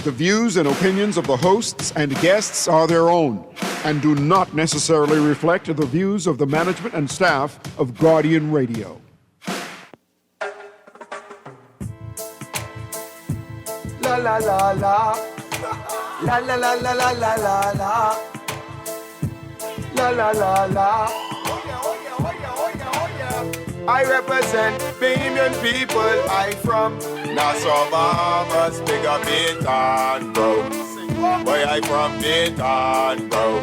The views and opinions of the hosts and guests are their own and do not necessarily reflect the views of the management and staff of Guardian Radio. La la la la. La la la la la la la la. La la la la. I represent Bahamian people. I from Nassau, Bahamas, big up Baytown, bro. Boy, I from Baytown, bro.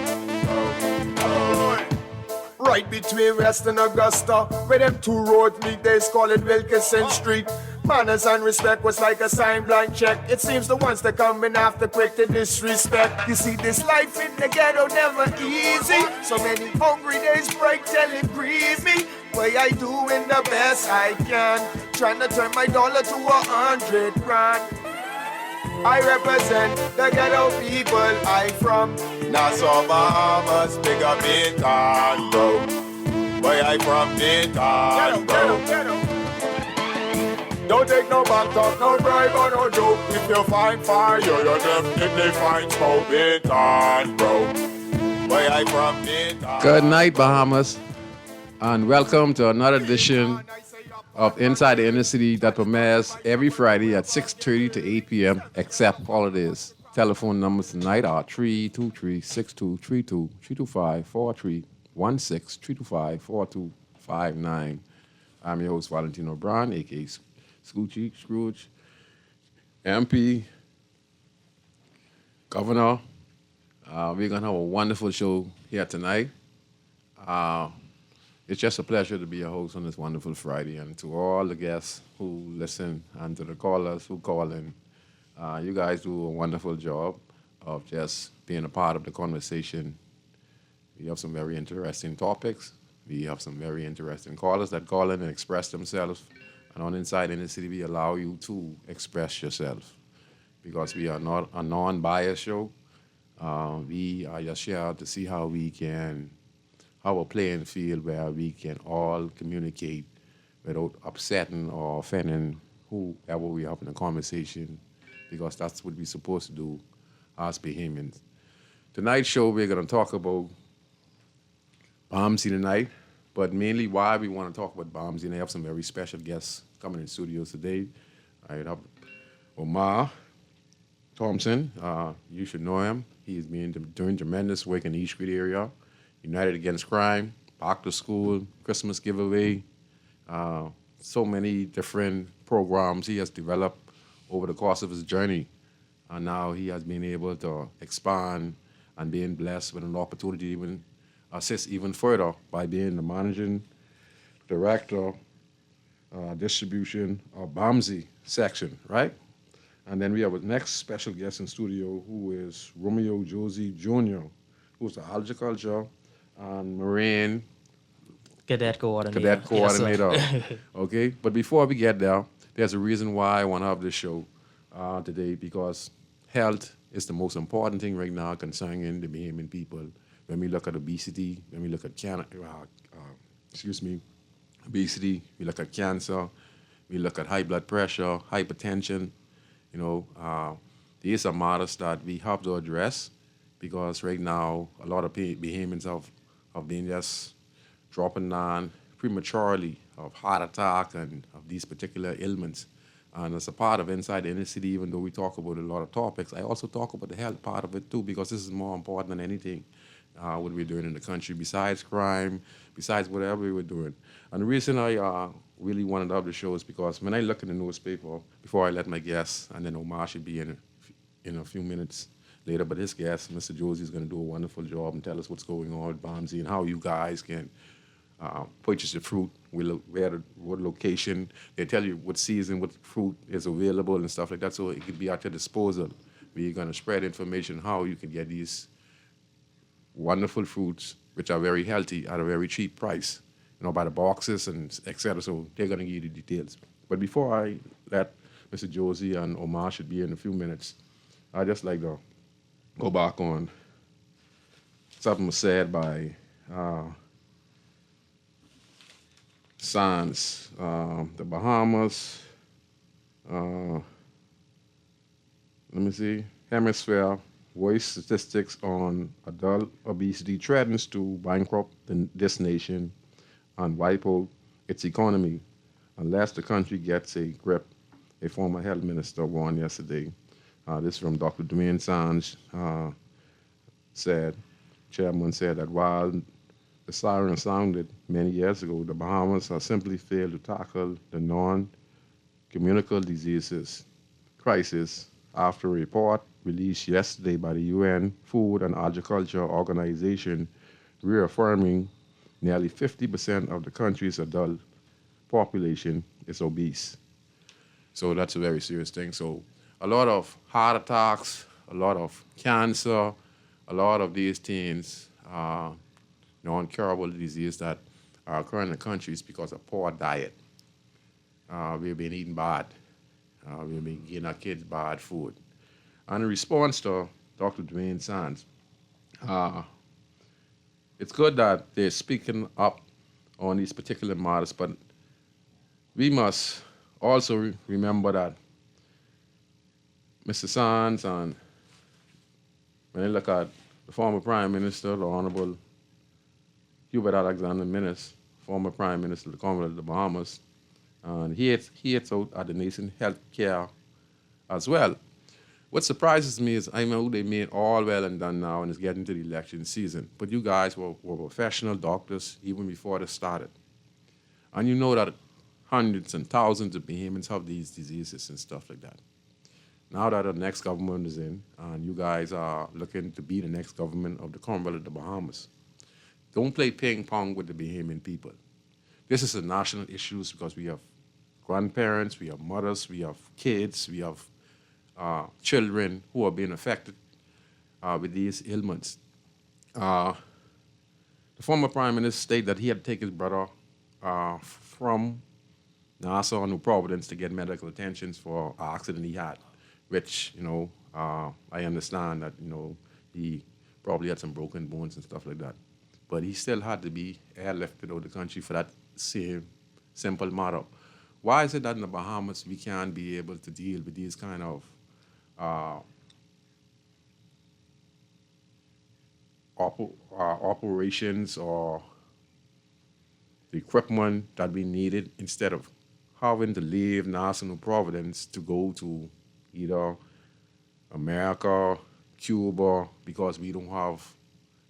Right between West and Augusta, where them two roads meet, they call it Wilkinson Street. Manners and respect was like a sign blank check. It seems the ones that coming after quick to disrespect. You see, this life in the ghetto never easy. So many hungry days break till it grieve me. Way I doing the best I can, trying to turn my dollar to 100 grand. I represent the ghetto people. I from Nassau, Bahamas, big up Baytown, bro. Boy, I from Baytown, bro. Don't take no back talk, no bribe or no joke. If you find fire, you're definitely find smoke. Baytown, bro. Boy, I from Baytown. Good night, Bahamas, and welcome to another edition of Inside the Inner City that premieres every Friday at 6:30 to 8 p.m. except holidays. Telephone numbers tonight are 323-6232, 325-4316, 325-4259. I'm your host, Valentino Brown, a.k.a. Scrooge, MP, Governor. We're going to have a wonderful show here tonight. It's just a pleasure to be a host on this wonderful Friday. And to all the guests who listen and to the callers who call in, you guys do a wonderful job of just being a part of the conversation. We have some very interesting topics. We have some very interesting callers that call in and express themselves. And on Inside in the City, we allow you to express yourself because we are not a non-biased show. We are just here to see how we can have a playing field where we can all communicate without upsetting or offending whoever we have in a conversation, because that's what we're supposed to do as Bahamians. Tonight's show, we're going to talk about Bombsy tonight, but mainly why we want to talk about Bombsy, and I have some very special guests coming in studios today. I have Omar Thompson. You should know him. He's been doing tremendous work in the East Street area. United Against Crime, Back to School, Christmas Giveaway, so many different programs he has developed over the course of his journey. And now he has been able to expand and being blessed with an opportunity to even assist even further by being the managing director, distribution of Bombsy section, right? And then we have a next special guest in studio who is Romeo Josie Jr., who's the horticulture and marine cadet coordinator. Yes, okay, but before we get there, there's a reason why I want to have this show today, because health is the most important thing right now concerning the Bahamian people. When we look at obesity, when we look at obesity, we look at cancer, we look at high blood pressure, hypertension. These are matters that we have to address, because right now a lot of Bahamians have been just dropping down prematurely of heart attack and of these particular ailments. And as a part of Inside the Inner City, even though we talk about a lot of topics, I also talk about the health part of it too, because this is more important than anything what we're doing in the country, besides crime, besides whatever we're doing. And the reason I really wanted to have the show is because when I look in the newspaper, before I let my guests, and then Omar should be in a few minutes later, but his guest, Mr. Josie, is going to do a wonderful job and tell us what's going on with Bombsy and how you guys can purchase the fruit, what location. They tell you what season, what fruit is available and stuff like that, so it can be at your disposal. We're going to spread information how you can get these wonderful fruits, which are very healthy at a very cheap price, by the boxes and et cetera. So they're going to give you the details. But before I let Mr. Josie and Omar should be in a few minutes, I'd just like to go back on something was said by Sans, the Bahamas, let me see, hemisphere, voice statistics on adult obesity threatens to bankrupt this nation and wipe out its economy unless the country gets a grip, a former health minister warned yesterday. This is from Dr. Dwayne Sands said, chairman said that while the siren sounded many years ago, the Bahamas have simply failed to tackle the non-communicable diseases crisis after a report released yesterday by the UN Food and Agriculture Organization reaffirming nearly 50% of the country's adult population is obese. So that's a very serious thing. So a lot of heart attacks, a lot of cancer, a lot of these things, non-curable disease that are occurring in the countries because of poor diet. We've been eating bad. We've been giving our kids bad food. And in response to Dr. Dwayne Sands, it's good that they're speaking up on these particular matters, but we must also remember that Mr. Sands, and when I look at the former Prime Minister, the Honorable Hubert Alexander Minnis, former Prime Minister of the Commonwealth of the Bahamas, and he hits out at the nation health care as well. What surprises me is I know they made all well and done now and it's getting to the election season, but you guys were professional doctors even before this started. And you know that hundreds and thousands of Bahamians have these diseases and stuff like that. Now that the next government is in, and you guys are looking to be the next government of the Commonwealth of the Bahamas, don't play ping pong with the Bahamian people. This is a national issue because we have grandparents, we have mothers, we have kids, we have children who are being affected with these ailments. The former Prime Minister stated that he had to take his brother from Nassau, New Providence, to get medical attention for an accident he had, which, I understand that, he probably had some broken bones and stuff like that. But he still had to be airlifted out of the country for that same simple matter. Why is it that in the Bahamas we can't be able to deal with these kind of operations or the equipment that we needed instead of having to leave Nassau, New Providence to go to either America, Cuba, because we don't have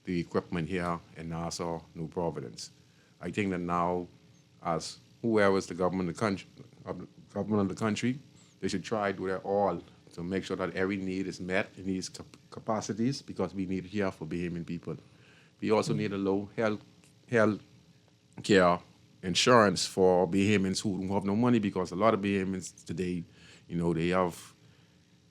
the equipment here in Nassau, New Providence. I think that now, as whoever is the government of the country, they should try to do their all to make sure that every need is met in these capacities because we need it here for Bahamian people. We also need a low health care insurance for Bahamians who don't have no money because a lot of Bahamians today, they have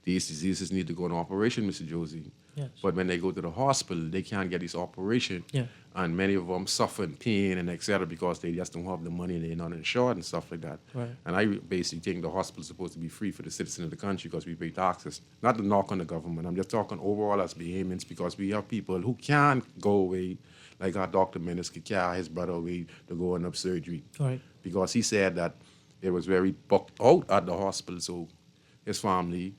these diseases, need to go on operation, Mr. Josie. Yes. But when they go to the hospital, they can't get this operation. Yeah. And many of them suffer in pain and et cetera because they just don't have the money and they're not insured and stuff like that. Right. And I basically think the hospital is supposed to be free for the citizens of the country because we pay taxes. Not to knock on the government. I'm just talking overall as Bahamians because we have people who can't go away, like our Dr. Minnis could carry his brother away to go and have surgery. Right. Because he said that it was very booked out at the hospital. So his family,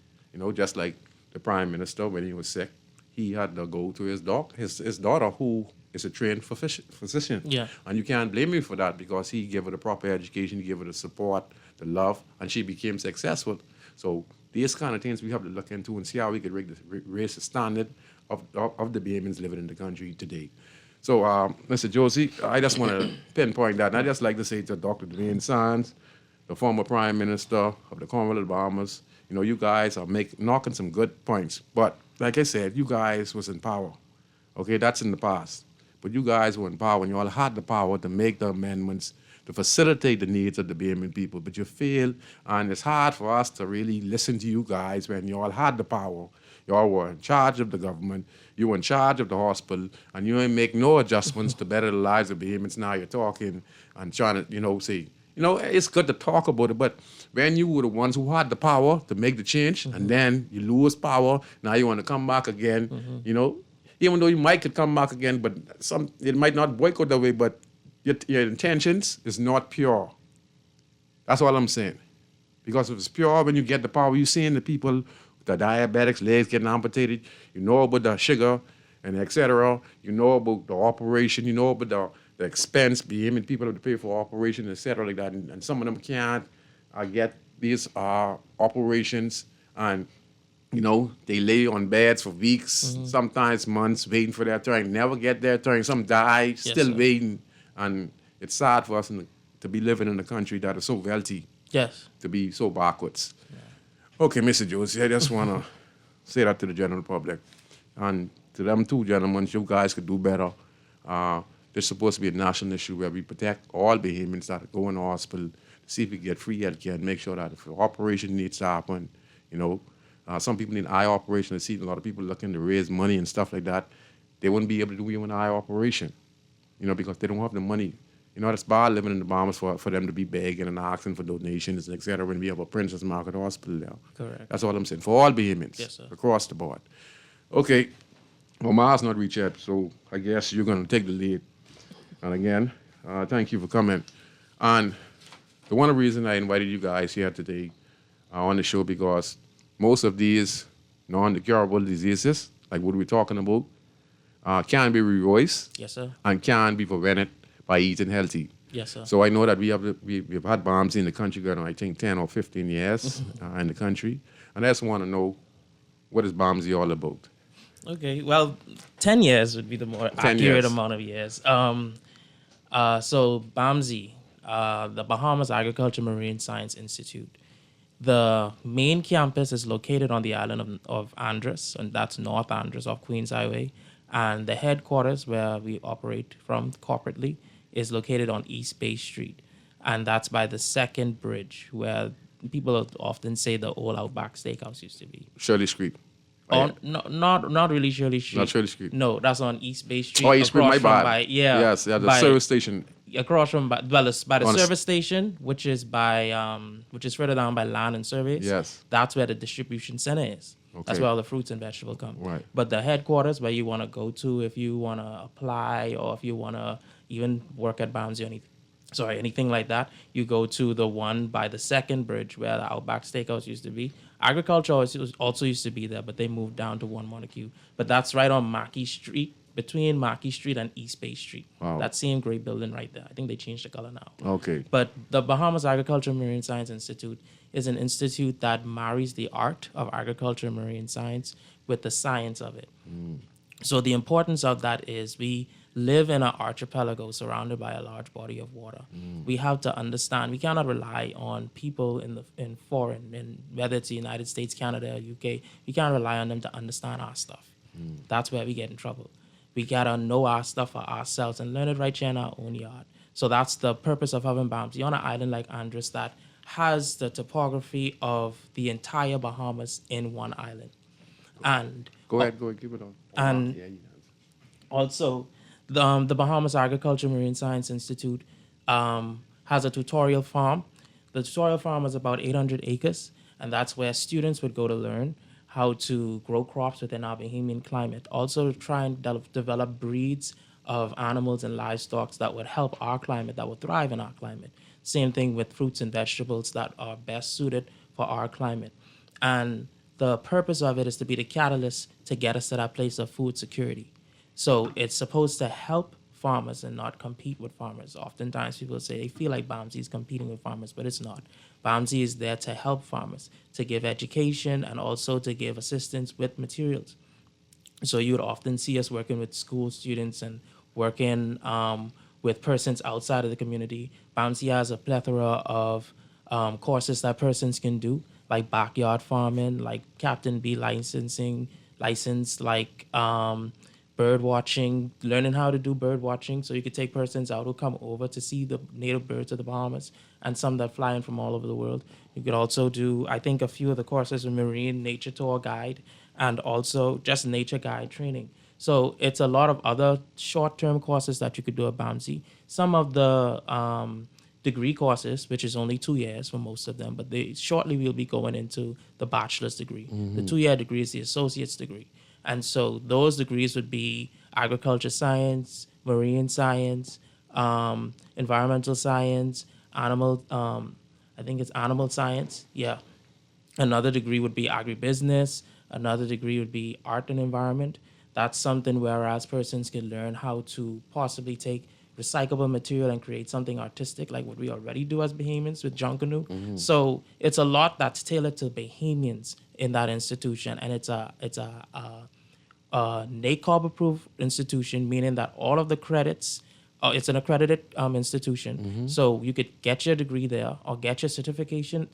just like the Prime Minister when he was sick, he had to go to his daughter, who is a trained physician. Yeah. And you can't blame him for that because he gave her the proper education, he gave her the support, the love, and she became successful. So these kind of things we have to look into and see how we could raise the standard of the Bahamians living in the country today. So, Mr. Josie, I just want to pinpoint that. And I just like to say to Dr. Dwayne Sands, the former Prime Minister of the Commonwealth of the Bahamas, you guys are knocking some good points. But like I said, you guys was in power. Okay, that's in the past. But you guys were in power and you all had the power to make the amendments to facilitate the needs of the Bahamian people. But you failed, and it's hard for us to really listen to you guys when you all had the power. You all were in charge of the government. You were in charge of the hospital, and you ain't make no adjustments to better the lives of Bahamians. Now you're talking and trying to, say, it's good to talk about it, but when you were the ones who had the power to make the change, and then you lose power, now you want to come back again, even though you might could come back again, but it might not boycott that way, but your intentions is not pure. That's all I'm saying. Because if it's pure, when you get the power, you're seeing the people the diabetics' legs getting amputated. You know about the sugar and etc. You know about the operation. You know about the expense, being people have to pay for operation, etc. like that. And some of them can't get these operations, and they lay on beds for weeks, sometimes months, waiting for their turn. Never get their turn. Some die, still waiting, and it's sad for us to be living in a country that is so wealthy. Yes. To be so backwards. Yeah. Okay, Mr. Josie, I just want to say that to the general public. And to them two gentlemen, you guys could do better. There's supposed to be a national issue where we protect all Bahamians that go in the hospital, to see if we get free health care and make sure that if an operation needs to happen, some people need eye operation. I see a lot of people looking to raise money and stuff like that. They wouldn't be able to do even an eye operation, because they don't have the money. It's bad living in the Bahamas for them to be begging and asking for donations, et cetera, when we have a Princess Margaret Hospital there. Correct. That's all I'm saying, for all Bahamians, yes, sir, across the board. Okay, well, Ma's not reached yet, so I guess you're going to take the lead. And again, thank you for coming. And the one reason I invited you guys here today on the show, because most of these non-curable diseases, like what we're talking about, can be reversed. Yes, sir. And can be prevented by eating healthy. Yes, sir. So I know that we've had bombs in the country going on, I think, 10 or 15 years in the country. And I just want to know, what is Bombsy all about? Okay, well, 10 years would be the more accurate amount of years. So BAMSI, the Bahamas Agriculture Marine Science Institute, the main campus is located on the island of Andros, and that's North Andros off Queens Highway. And the headquarters where we operate from corporately is located on East Bay Street. And that's by the second bridge where people often say the old Outback Steakhouse used to be. Shirley Street. Oh, no, not really Shirley Street. Not Shirley Street. No, that's on East Bay Street. Oh, East Bay, my bad. Yes, the service station. Across from by the service station, which is further down by Land and Surveys. Yes. That's where the distribution center is. Okay. That's where all the fruits and vegetables come. Right. But the headquarters where you want to go to if you want to apply or if you want to even work at Bounds or anything like that, you go to the one by the second bridge where the Outback Steakhouse used to be. Agriculture also used to be there, but they moved down to One Montague. But that's right on Mackey Street, between Mackey Street and East Bay Street. Wow. That same gray building right there. I think they changed the color now. Okay. But the Bahamas Agriculture Marine Science Institute is an institute that marries the art of agriculture and marine science with the science of it. So the importance of that is we live in an archipelago surrounded by a large body of water. We have to understand, we cannot rely on people in foreign, whether it's the United States, Canada, or UK, we can't rely on them to understand our stuff. That's where we get in trouble. We gotta know our stuff for ourselves and learn it right here in our own yard. So that's the purpose of having Bounty on an island like Andros that has the topography of the entire Bahamas in one island. And go ahead, keep it on. And also, the Bahamas Agriculture Marine Science Institute has a tutorial farm. The tutorial farm is about 800 acres, and that's where students would go to learn how to grow crops within our Bahamian climate. Also, try and develop breeds of animals and livestock that would help our climate, that would thrive in our climate. Same thing with fruits and vegetables that are best suited for our climate. And the purpose of it is to be the catalyst to get us to that place of food security. So it's supposed to help farmers and not compete with farmers. Oftentimes people say they feel like BAMSI is competing with farmers, but it's not. BAMSI is there to help farmers, to give education and also to give assistance with materials. So you would often see us working with school students and working with persons outside of the community. BAMSI has a plethora of courses that persons can do, like backyard farming, like Captain Bee license, like bird watching, learning how to do bird watching. So you could take persons out who come over to see the native birds of the Bahamas and some that fly in from all over the world. You could also do, I think, a few of the courses with marine nature tour guide and also just nature guide training. So it's a lot of other short-term courses that you could do at BAMSI. Some of the degree courses, which is only 2 years for most of them, but shortly we'll be going into the bachelor's degree. The 2-year degree is the associate's degree. And so those degrees would be agriculture science, marine science, environmental science, animal science, yeah. Another degree would be agribusiness. Another degree would be art and environment. That's something whereas persons can learn how to possibly take recyclable material and create something artistic like what we already do as Bahamians with Junkanoo. So it's a lot that's tailored to Bahamians in that institution, and it's a NACOB approved institution, meaning that all of the credits, it's an accredited institution. So you could get your degree there or get your certification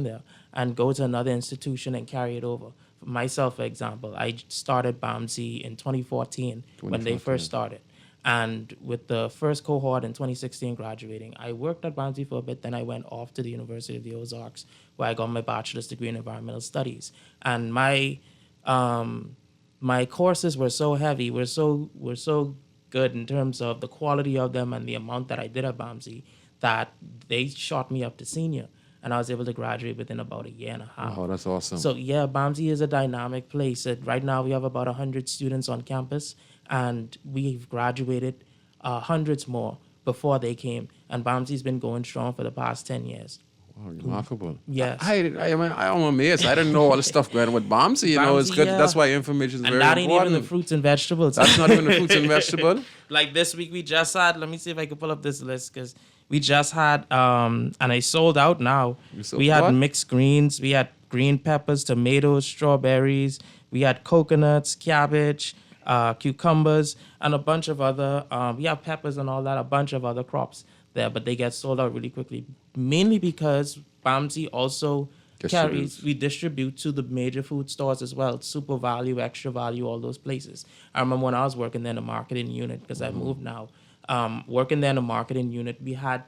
there and go to another institution and carry it over. For myself, for example, I started BAMSI in 2014 when they first started. And with the first cohort in 2016 graduating, I worked at BAMSI for a bit. Then I went off to the University of the Ozarks, where I got my bachelor's degree in environmental studies. And my courses were so heavy, were so good in terms of the quality of them and the amount that I did at BAMSI that they shot me up to senior, and I was able to graduate within about a year and a half. Oh, that's awesome. So yeah, BAMSI is a dynamic place. Right now we have about 100 students on campus, and we've graduated hundreds more before they came. And BAMSI's been going strong for the past 10 years. Oh, remarkable. Yes. I'm amazed. I didn't know all the stuff going on with BAMSI. You know, it's BAMSI, good. yeah. That's why information is And very that ain't important. even the fruits and vegetables. That's not even the fruits and vegetables. Like this week we just had, let me see if I can pull up this list, because we just had, and I sold out now. We had what? mixed greens. We had green peppers, tomatoes, strawberries. We had coconuts, cabbage, cucumbers, and a bunch of other, we have peppers and all that, a bunch of other crops there, but they get sold out really quickly, mainly because BAMSI also we distribute to the major food stores as well, Super Value, Extra Value, all those places. I remember when I was working there in the marketing unit, because I moved now, working there in the marketing unit, we had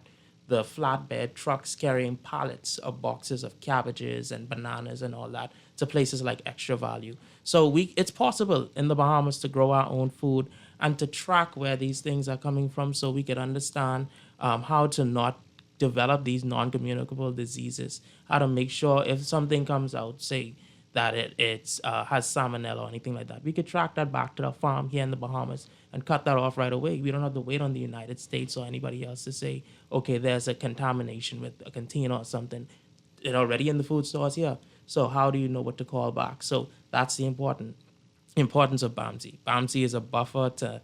the flatbed trucks carrying pallets of boxes of cabbages and bananas and all that to places like Extra Value. So it's possible in the Bahamas to grow our own food and to track where these things are coming from, so we could understand how to not develop these non-communicable diseases, how to make sure if something comes out, say that it has salmonella or anything like that, we could track that back to the farm here in the Bahamas and cut that off right away. We don't have to wait on the United States or anybody else to say, okay, there's a contamination with a container or something. It's already in the food stores here. So how do you know what to call back? So that's the importance of BAMSI. BAMSI is a buffer to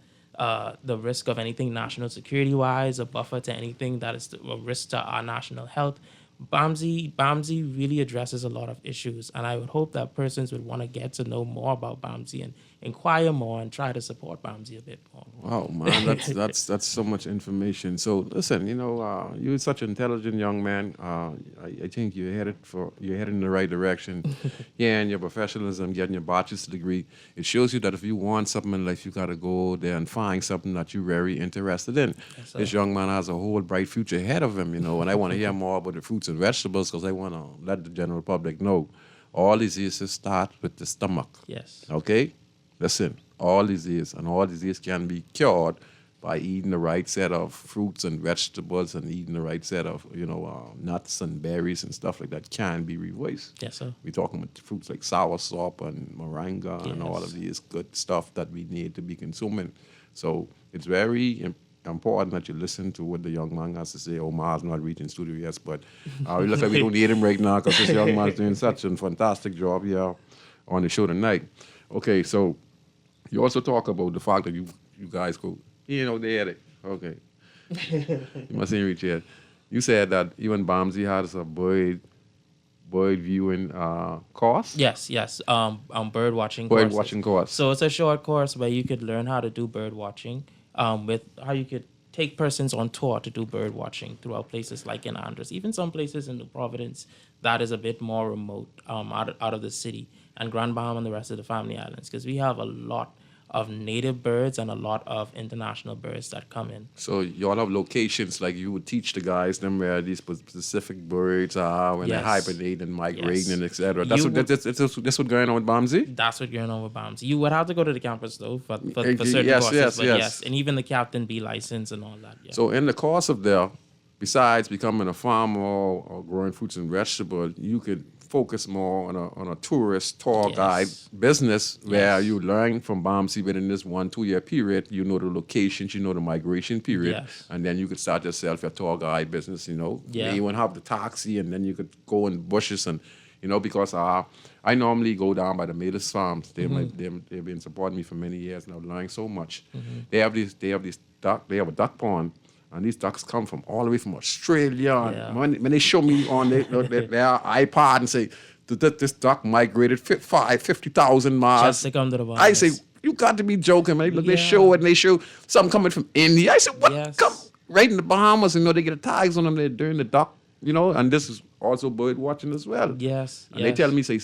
the risk of anything national security-wise, a buffer to anything that is a risk to our national health. BAMSI really addresses a lot of issues, and I would hope that persons would want to get to know more about BAMSI and inquire more and try to support BAMSI a bit more. Wow, man, that's so much information. So listen, you're such an intelligent young man. I think you're headed in the right direction. Yeah, and your professionalism, getting your bachelor's degree, it shows you that if you want something in life, you gotta go there and find something that you're very interested in. Yes, This young man has a whole bright future ahead of him, and I want to hear more about the fruits and vegetables because I want to let the general public know all diseases start with the stomach. Yes. Okay? Listen, all disease and all disease can be cured by eating the right set of fruits and vegetables and eating the right set of, nuts and berries and stuff like that can be reversed. Yes, sir. We're talking about fruits like soursop and moringa and all of these good stuff that we need to be consuming. So it's very important that you listen to what the young man has to say. Omar's not reaching studio yet, but we look like we don't need him right now because this young man's doing such a fantastic job here on the show tonight. Okay, so you also talk about the fact that you guys go, they had it. Okay. You mustn't reach yet. You said that even BAMSI has a bird viewing course? Yes. Bird watching Bird courses. watching course. So it's a short course where you could learn how to do bird watching, with how you could take persons on tour to do bird watching throughout places like in Andros, even some places in New Providence that is a bit more remote, out of the city, and Grand Bahama and the rest of the Family Islands, because we have a lot of native birds and a lot of international birds that come in. So you all have locations like you would teach the guys them where these specific birds are when they hibernate and migrating and etc. That's what's going on with BAMSI? That's what going on with BAMSI. You would have to go to the campus though for certain courses, but yes, and even the Captain B license and all that. Yeah. So in the course of there, besides becoming a farmer or growing fruits and vegetables, you could focus more on a tourist tour guide business where you learn from BAMSI within this 1-2 year period. You know the locations, you know the migration period, and then you could start yourself your tour guide business. You won't have the taxi, and then you could go in bushes and because I normally go down by the Malis Farms. They've been supporting me for many years now, learning so much. They have these duck. They have a duck pond, and these ducks come from all the way from Australia. Yeah. And when they show me on their iPod and say this duck migrated 50,000 miles, Just to come to the Bahamas. I say, you got to be joking, man. Look, they show it, and they show something coming from India. I said, what? Yes. Come right in the Bahamas, they get the tags on them. They're doing the duck, and this is also bird watching as well. Yes. And they tell me, say,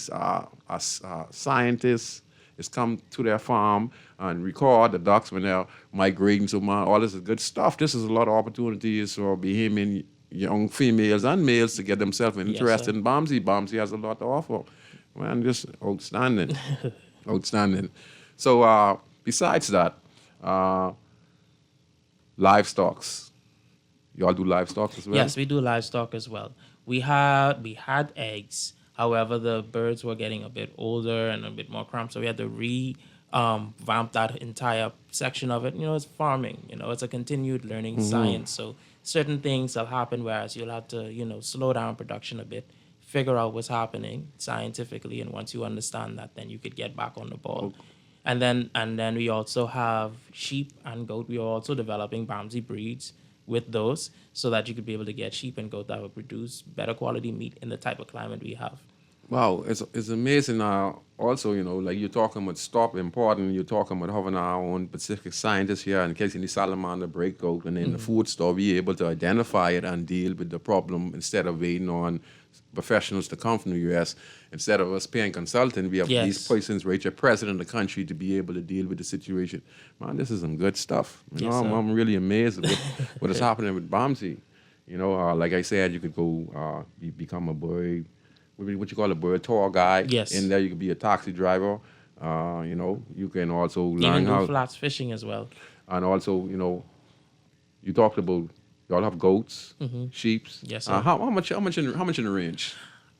scientists is come to their farm and record the ducks when they're migrating. So, all this is good stuff. This is a lot of opportunities for Bahamian young females and males to get themselves interested in Bomsey. Bomsey has a lot to offer. Man, just outstanding. Outstanding. So, besides that, livestocks. Y'all do livestock as well? Yes, we do livestock as well. We had eggs. However, the birds were getting a bit older and a bit more cramped, so we had to revamp that entire section of it. It's farming. It's a continued learning science. So certain things will happen, whereas you'll have to, slow down production a bit, figure out what's happening scientifically, and once you understand that, then you could get back on the ball. Okay. And then we also have sheep and goat. We are also developing Bamsey breeds with those, so that you could be able to get sheep and goat that will produce better quality meat in the type of climate we have. Wow, it's amazing. Also, like you're talking about stop importing, you're talking about having our own specific scientists here in case any salamander breakout, and in the food store, be able to identify it and deal with the problem instead of waiting on professionals to come from the U.S. Instead of us paying consultant, we have these persons right here present in the country to be able to deal with the situation. Man, this is some good stuff. I'm really amazed at what is happening with Bomsey. Like I said, you could go become a bird, what you call a bird tour guide. Yes. In there, you could be a taxi driver. You can also learn Even how. do flats fishing as well. And also, you talked about y'all have goats, sheep. Yes, sir. How much in the range?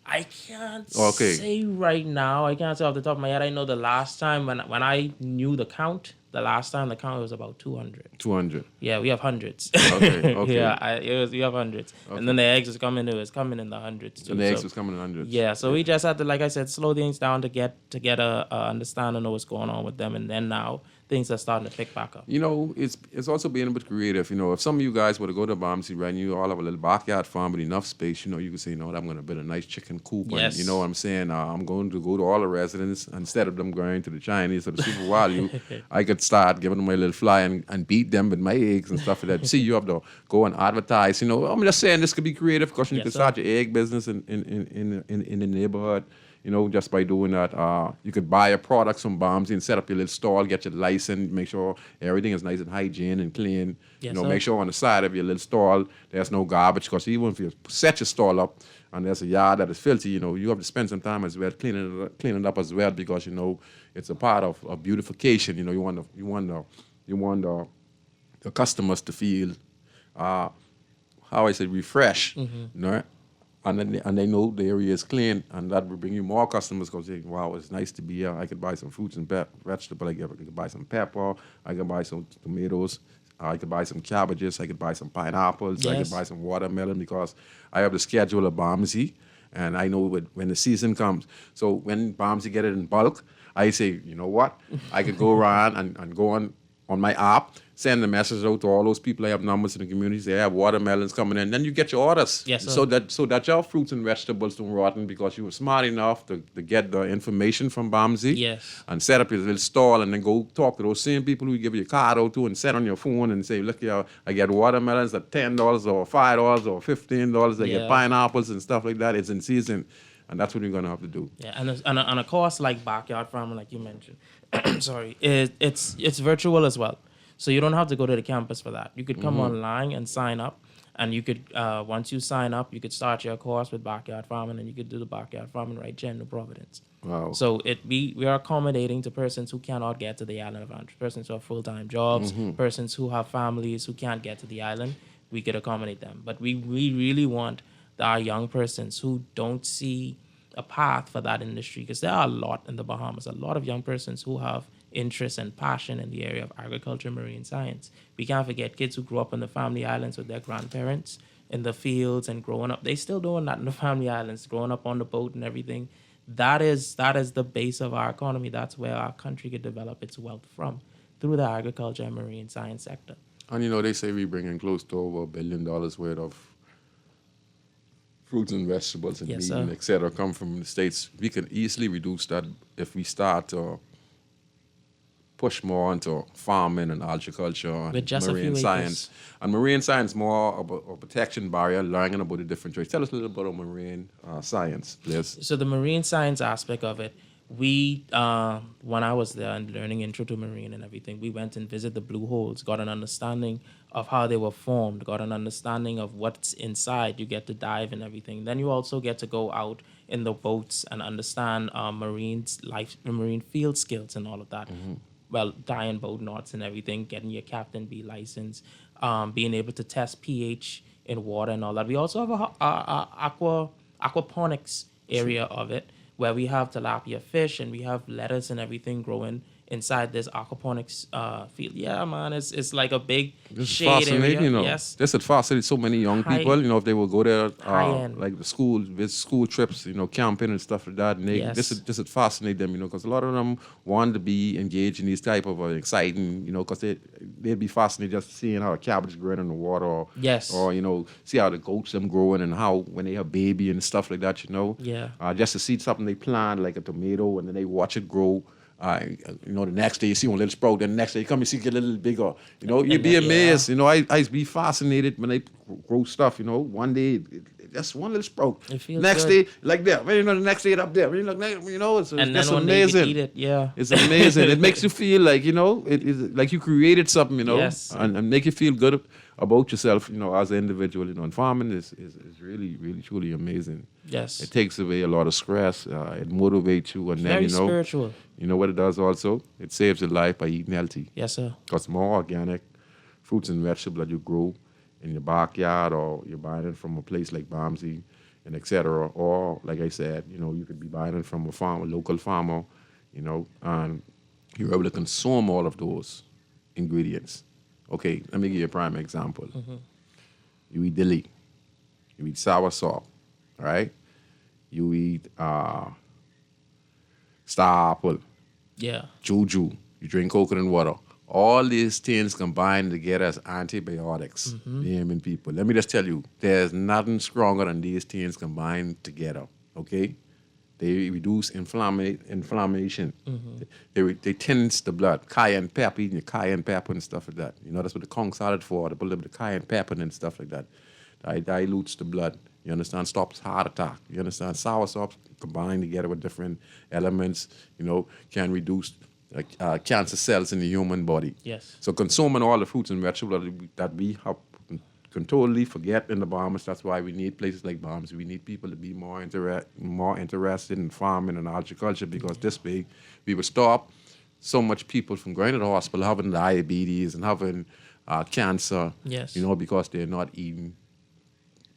I can't Okay. say right now. I can't say off the top of my head. I know the last time when I knew the count, was about 200. 200. Yeah, we have hundreds. Okay. We have hundreds. Okay. And then the eggs was coming in the hundreds too. And the eggs was coming in hundreds. Yeah, so we just had to, like I said, slow things down to get a understanding of what's going on with them, and then now things are starting to pick back up. It's also being a bit creative. If some of you guys were to go to Bomsey, right, and you all have a little backyard farm with enough space, you could say, I'm going to build a nice chicken coop. Yes. And, you know what I'm saying? I'm going to go to all the residents, instead of them going to the Chinese or the super value, I could start giving them a little fly and beat them with my eggs and stuff like that. See, you have to go and advertise. I'm just saying this could be creative because you can start your egg business in the neighborhood. Just by doing that, you could buy your products from Bomsey and set up your little stall, get your license, make sure everything is nice and hygiene and clean. Yes, Make sure on the side of your little stall there's no garbage, because even if you set your stall up and there's a yard that is filthy, you have to spend some time as well cleaning it up as well, because it's a part of beautification. You want the customers to feel refreshed. And they know the area is clean, and that will bring you more customers, because they think, wow, it's nice to be here. I could buy some fruits and vegetables. I could buy some pepper. I could buy some tomatoes. I could buy some cabbages. I could buy some pineapples. I could buy some watermelon, because I have the schedule of Bomsey, and I know when the season comes. So when Bomsey get it in bulk, I say, you know what? I could go around and go on my app, send the message out to all those people. I have numbers in the community. They have watermelons coming in. Then you get your orders. Yes, sir. So that your fruits and vegetables don't rotten, because you were smart enough to get the information from Bomsey. Yes. And set up your little stall, and then go talk to those same people who give you a card out to, and set on your phone and say, look here, I get watermelons at $10 or $5 or $15. I get pineapples and stuff like that. It's in season. And that's what we're going to have to do. Yeah, and a course like backyard farming, like you mentioned, sorry, it's virtual as well. So you don't have to go to the campus for that. You could come online and sign up, and you could once you sign up, you could start your course with backyard farming, and you could do the backyard farming right here in New Providence. Wow. So we are accommodating to persons who cannot get to the island of Andros, persons who have full-time jobs, persons who have families who can't get to the island. We could accommodate them, but we really want our young persons who don't see a path for that industry, because there are a lot in the Bahamas, a lot of young persons who have interest and passion in the area of agriculture, marine science. We can't forget kids who grew up on the family islands with their grandparents, in the fields and growing up. They still doing that in the family islands, growing up on the boat and everything. That is the base of our economy. That's where our country could develop its wealth from, through the agriculture and marine science sector. And you know, they say we bring in close to over $1 billion worth of fruits and vegetables and Yes, meat sir. and et cetera come from the States. We can easily reduce that if we start to push more into farming and agriculture and With just a few marine acres. science. And marine science more about a protection barrier, learning about the different traits. Tell us a little bit about marine science, please. So the marine science aspect of it, we when I was there and learning intro to marine and everything, we went and visited the blue holes, got an understanding of how they were formed, got an understanding of what's inside. You get to dive and everything. Then you also get to go out in the boats and understand marine field skills and all of that. Well, tying boat knots and everything, getting your Captain B license, being able to test pH in water and all that. We also have a aquaponics area of it, where we have tilapia fish and we have lettuce and everything growing inside this aquaponics field. Yeah, man, it's like a big This is shade fascinating, area. you know. Yes. This would fascinate so many young High- people, you know, if they will go there, High-end. like the school, with school trips, you know, camping and stuff like that. And they, Yes. this would fascinate them, you know, because a lot of them want to be engaged in these type of exciting, you know, because they'd be fascinated just seeing how a cabbage growing in the water, or, Yes. or, you know, see how the goats them growing and how when they have baby and stuff like that, you know. Yeah. Just to see something they plant, like a tomato, and then they watch it grow. You know, the next day you see one little sprout, then the next day you come and see it get a little bigger. You know, you'd be then- amazed. yeah. You know, I used to be fascinated when they grow stuff. You know, one day just one little sprout. It feels next good. day like that. You know, the next day it up there. You know, it's And just then one day you amazing. eat it. Yeah. It's amazing. It makes you feel like, you know, it is like you created something, you know, Yes. and make you feel good about yourself, you know, as an individual. You know, and farming is really, really, truly amazing. Yes. It takes away a lot of stress. It motivates you, and then Very you know, spiritual. you know what it does also? It saves your life by eating healthy. Yes, sir. Because more organic fruits and vegetables that you grow in your backyard, or you're buying it from a place like Barmsey and etc. Or like I said, you know, you could be buying it from a local farmer, you know, and you're able to consume all of those ingredients. Okay, let me give you a prime example. You eat dilly, you eat sour sop, right? You eat star apple, Yeah. juju, you drink coconut water. All these things combined together as antibiotics, naming people. Let me just tell you, there's nothing stronger than these things combined together, okay? They reduce inflammation. They tinge the blood. Cayenne pepper, eating your cayenne pepper and stuff like that. You know, that's what the Kong salad for, to put a little bit of cayenne pepper and stuff like that. That dilutes the blood. You understand? Stops heart attack. You understand? Sour sauce combined together with different elements, you know, can reduce cancer cells in the human body. Yes. So consuming all the fruits and vegetables that we have can totally forget in the Bahamas. That's why we need places like Bahamas. We need people to be more interested in farming and agriculture, because this way we would stop so much people from going to the hospital having diabetes and having cancer. Yes. You know, because they're not eating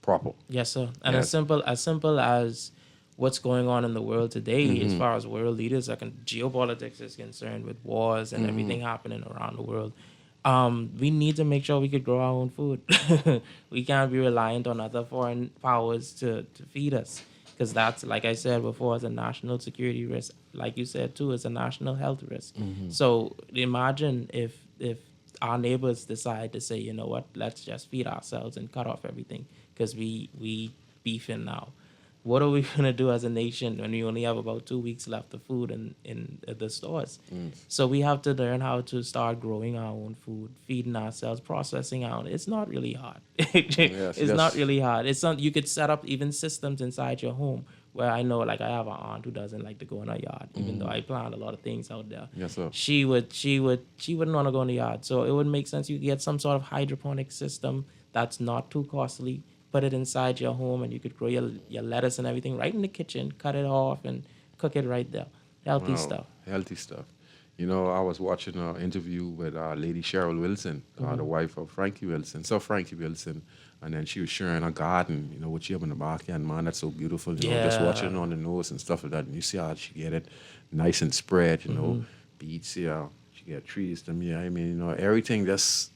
proper. Yes, sir. And Yes. as simple as what's going on in the world today, as far as world leaders geopolitics is concerned, with wars and everything happening around the world, we need to make sure we could grow our own food. We can't be reliant on other foreign powers to feed us, because that's, like I said before, it's a national security risk. Like you said too, it's a national health risk. So imagine if our neighbors decide to say, you know what, let's just feed ourselves and cut off everything because we beefing now. What are we gonna do as a nation when we only have about 2 weeks left of food in the stores? So we have to learn how to start growing our own food, feeding ourselves, processing our own. It's not really hard. It's not really hard. It's not. You could set up even systems inside your home where I know, like I have an aunt who doesn't like to go in her yard, even though I plant a lot of things out there. Yes, sir. She wouldn't want to go in the yard. So it would make sense you get some sort of hydroponic system that's not too costly. Put it inside your home, and you could grow your lettuce and everything right in the kitchen. Cut it off and cook it right there. Healthy Wow, stuff. Healthy stuff. You know, I was watching an interview with Lady Cheryl Wilson, the wife of Frankie Wilson. So Frankie Wilson, and then she was sharing her garden, you know, what she have in the backyard. Man, that's so beautiful. You know, just Yeah. watching it on the nose and stuff like that. And you see how she get it nice and spread, you know, beets here, she get trees them here. I mean, you know, everything that's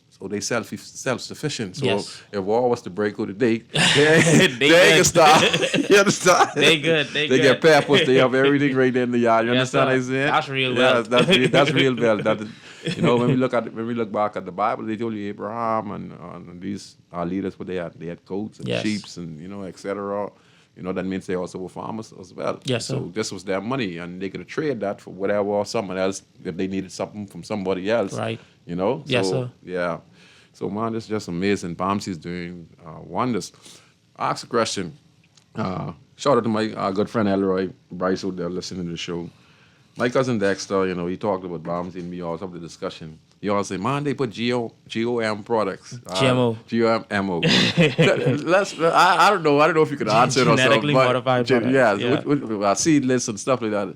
so they self-sufficient. So Yes. if war was to break out today, they can start. You understand? They good. They good. get peppers. They have everything right there in the yard. You Yes, understand what sir. I'm saying? That's real Yes, wealth. that's real wealth. That is, you know, when we look back at the Bible, they told you Abraham and these leaders, what they had goats and Yes. sheep and etc. You know, that means they also were farmers as well. Yes, so sir. this was their money, and they could have traded that for whatever or someone else if they needed something from somebody else. Right. You know. Yes, so, sir. Yeah. So man, it's just amazing. Bouncy's doing wonders. Ask a question. Shout out to my good friend Elroy Bryce out there listening to the show. My cousin Dexter, you know, he talked about Bouncy and me all of the discussion. He always say, man, they put GOM products. GMO. GMO. I don't know. I don't know if you could answer it or something. Genetically modified products. Yeah, Yeah. with seedless and stuff like that.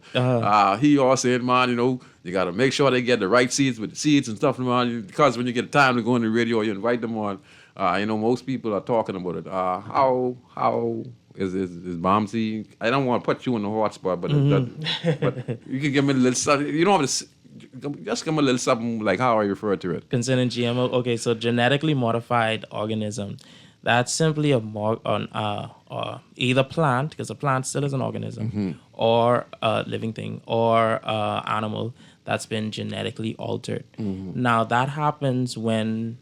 He always said, man, you know, you got to make sure they get the right seeds with the seeds and stuff, man, because when you get time to go on the radio, you invite them on. You know, most people are talking about it. How is Bombsy? I don't want to put you in the hot spot, but but you can give me a little something. You don't have to just give me a little something like how I refer to it. Concerning GMO, okay, so genetically modified organism, that's simply either plant, because a plant still is an organism, or a living thing, or animal that's been genetically altered. Now that happens when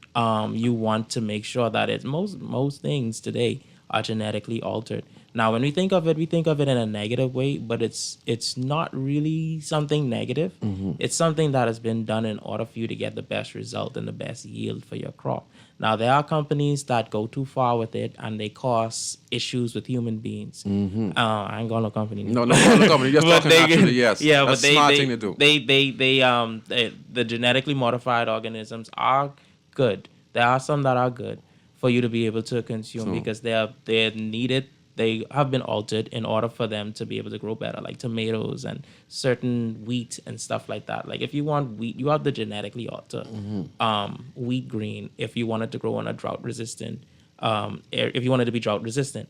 you want to make sure that it's most things today are genetically altered. Now, when we think of it in a negative way, but it's not really something negative. It's something that has been done in order for you to get the best result and the best yield for your crop. Now, there are companies that go too far with it, and they cause issues with human beings. I ain't got no company. No company. Just But talking they- naturally, yes. Yeah, That's but a smart thing to do. the genetically modified organisms are good. There are some that are good for you to be able to consume because they're needed. They have been altered in order for them to be able to grow better, like tomatoes and certain wheat and stuff like that. Like if you want wheat, you have the genetically altered wheat grain if you want it to grow on a drought resistant. If you want it to be drought resistant,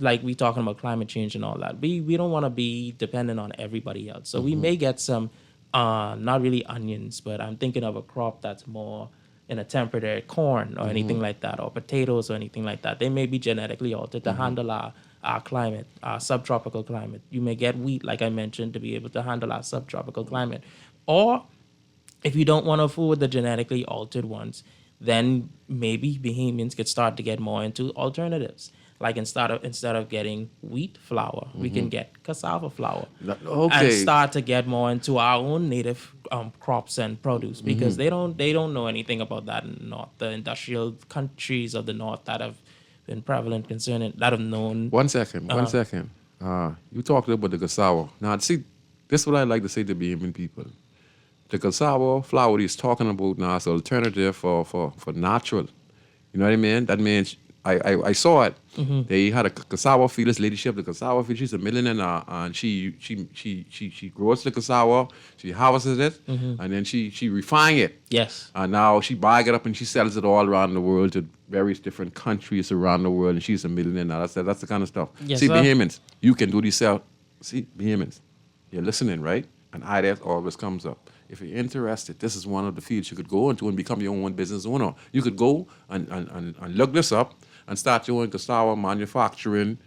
like we talking about climate change and all that, we don't want to be dependent on everybody else. So we may get some, not really onions, but I'm thinking of a crop that's more in a temperate area, corn or anything like that, or potatoes or anything like that. They may be genetically altered to handle our climate, our subtropical climate. You may get wheat, like I mentioned, to be able to handle our subtropical climate. Or if you don't want to fool with the genetically altered ones, then maybe Bahamians could start to get more into alternatives. Like instead of getting wheat flour, we can get cassava flour, Okay. and start to get more into our own native crops and produce because they don't know anything about that in the north. The industrial countries of the north that have been prevalent concerning that have known. One second. You talked about the cassava. Now, see, this is what I like to say to Bahamian people. The cassava flour he's talking about now is an alternative for natural. You know what I mean? That means I saw it. They had a cassava field. This lady, she have the cassava field. She's a millionaire now, and she grows the cassava. She harvests it, and then she refine it. Yes. And now she buys it up and she sells it all around the world to various different countries around the world. And she's a millionaire now. That's the kind of stuff. Yes, See, sir. Bahamians, you can do this sell. See, Bahamians, you're listening, right? An idea always comes up. If you're interested, this is one of the fields you could go into and become your own business owner. You could go and look this up and start your own cassava manufacturing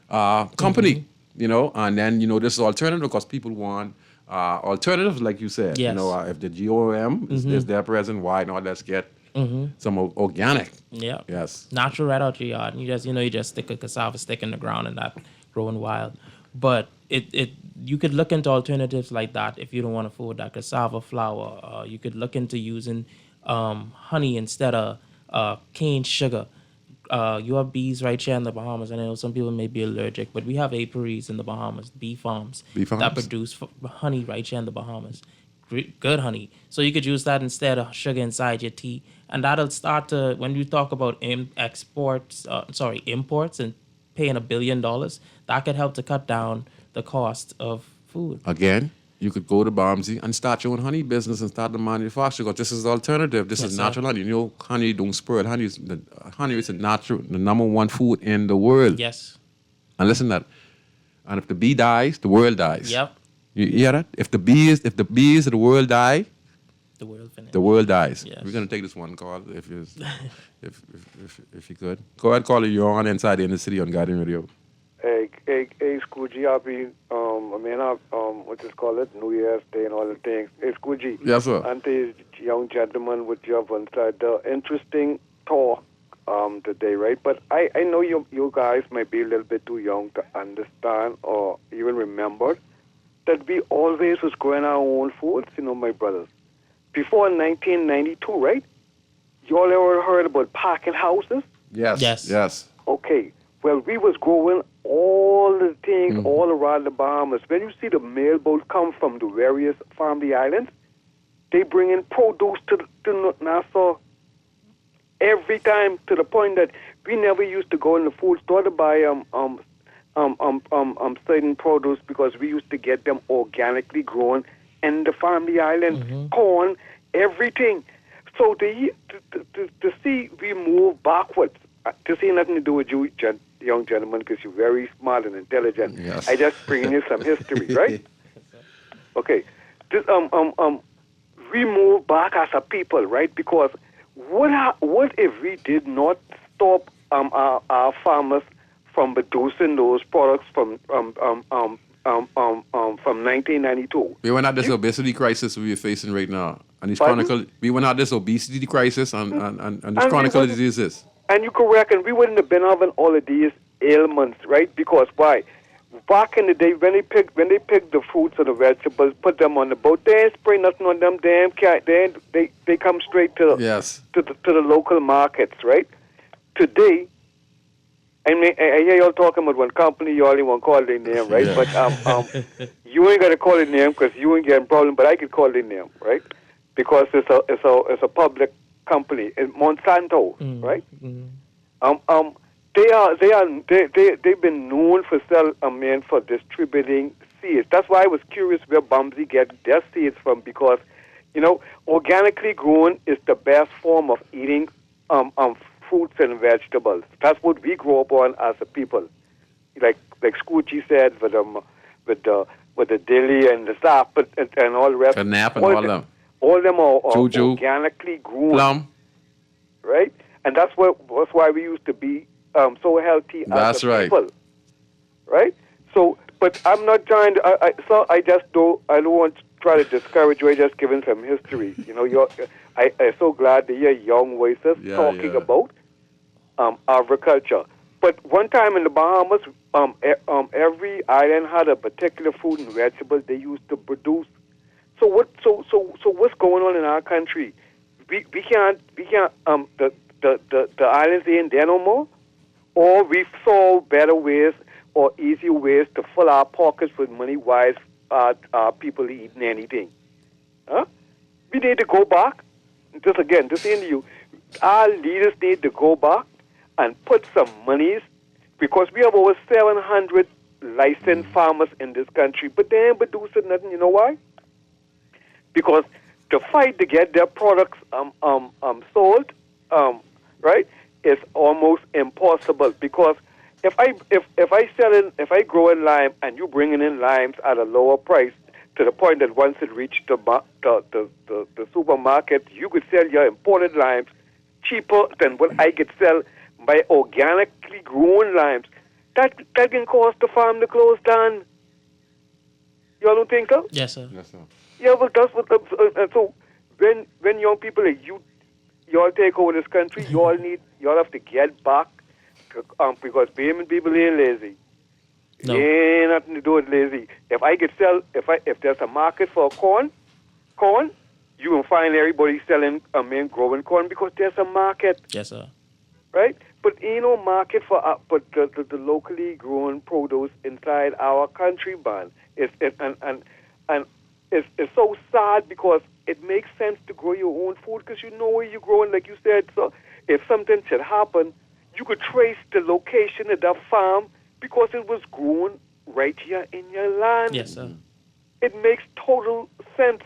company, you know, and then, you know, this is alternative because people want alternatives, like you said. Yes. You know, if the GOM is there present, why not? Let's get some organic. Yeah. Yes. Natural right out your yard. And you just stick a cassava stick in the ground and that growing wild. But you could look into alternatives like that if you don't want to fool with that cassava flour. You could look into using honey instead of cane sugar. You have bees right here in the Bahamas. I know some people may be allergic, but we have apiaries in the Bahamas, bee farms that produce honey right here in the Bahamas. Good honey. So you could use that instead of sugar inside your tea. And that'll start to, when you talk about imports and paying $1 billion, that could help to cut down the cost of food. Again, you could go to Barmsey and start your own honey business and start the manufacture because this is the alternative. This is natural honey. You know, honey don't spoil. Honey is the number one food in the world. Yes. And listen to that. And if the bee dies, the world dies. Yep. You hear that? If the bees of the world die, The world finished. The world dies. Yes. We're gonna take this one call if you could. Go ahead, call it. You're on Inside the Inner City on Guardian Radio. Hey, Scrooge, I'll be, what is called it, New Year's Day and all the things. Hey, Scrooge. Yes, sir. And this young gentleman with you on side, interesting talk today, right? But I know you guys might be a little bit too young to understand or even remember that we always was growing our own foods, my brothers. Before 1992, right? You all ever heard about packing houses? Yes. Okay. Well, we was growing all the things all around the Bahamas. When you see the mailboats come from the various family islands, they bring in produce to Nassau every time, to the point that we never used to go in the food store to buy certain produce, because we used to get them organically grown in the family island, corn, everything. So to see we move backwards, to see nothing to do with you, young gentleman, because you're very smart and intelligent. Yes. I just bring you some history, right? Okay. This, we move back as a people, right? Because what if we did not stop our farmers from producing those products from 1992? We went out this obesity crisis we're facing right now, and it's chronicle. We went out this obesity crisis and this chronicle diseases. And you correct, and we wouldn't have been having all of these ailments, right? Because why? Back in the day, when they pick the fruits and the vegetables, put them on the boat, they ain't spray nothing on them. They come straight to the local markets, right? Today, I mean, I hear y'all talking about one company. You only want to call their name, right? Yeah. But you ain't gonna call their name because you ain't getting problem. But I can call their name, right? Because it's a public company in Monsanto, right? They've been known for for distributing seeds. That's why I was curious where Bumsy get their seeds from, because organically grown is the best form of eating fruits and vegetables. That's what we grew up on as a people. Like Scrooge said, with the dilly and the sap and all the rest. The nap and all them. All them are Juju, organically grown. plum. Right? And that's why we used to be so healthy as a people. Right? So, but I'm not trying to, I don't want to try to discourage you. I'm just giving some history. I'm so glad to hear young voices talking about agriculture. But one time in the Bahamas, every island had a particular fruit and vegetable they used to produce. So what's going on in our country? We can't the islands ain't there no more, or we saw better ways or easier ways to fill our pockets with money while people eating anything. Huh? We need to go back. Just saying to you, our leaders need to go back and put some monies, because we have over 700 licensed farmers in this country, but they ain't producing nothing. You know why? Because the fight to get their products sold, right, is almost impossible. Because if I grow in lime and you bringing in limes at a lower price, to the point that once it reached the supermarket, you could sell your imported limes cheaper than what I could sell by organically grown limes. That can cause the farm to close down. Y'all don't think so? Yes, sir. Yeah, well, that's what. So when young people like y'all take over this country, y'all have to get back, because payment people ain't lazy. No. Ain't nothing to do with lazy. If there's a market for corn, you will find everybody selling growing corn, because there's a market. Yes, sir. Right? But ain't no market for the locally grown produce inside our country, man. It's so sad, because it makes sense to grow your own food, because you know where you're growing, like you said. So if something should happen, you could trace the location of that farm, because it was grown right here in your land. Yes, sir. It makes total sense.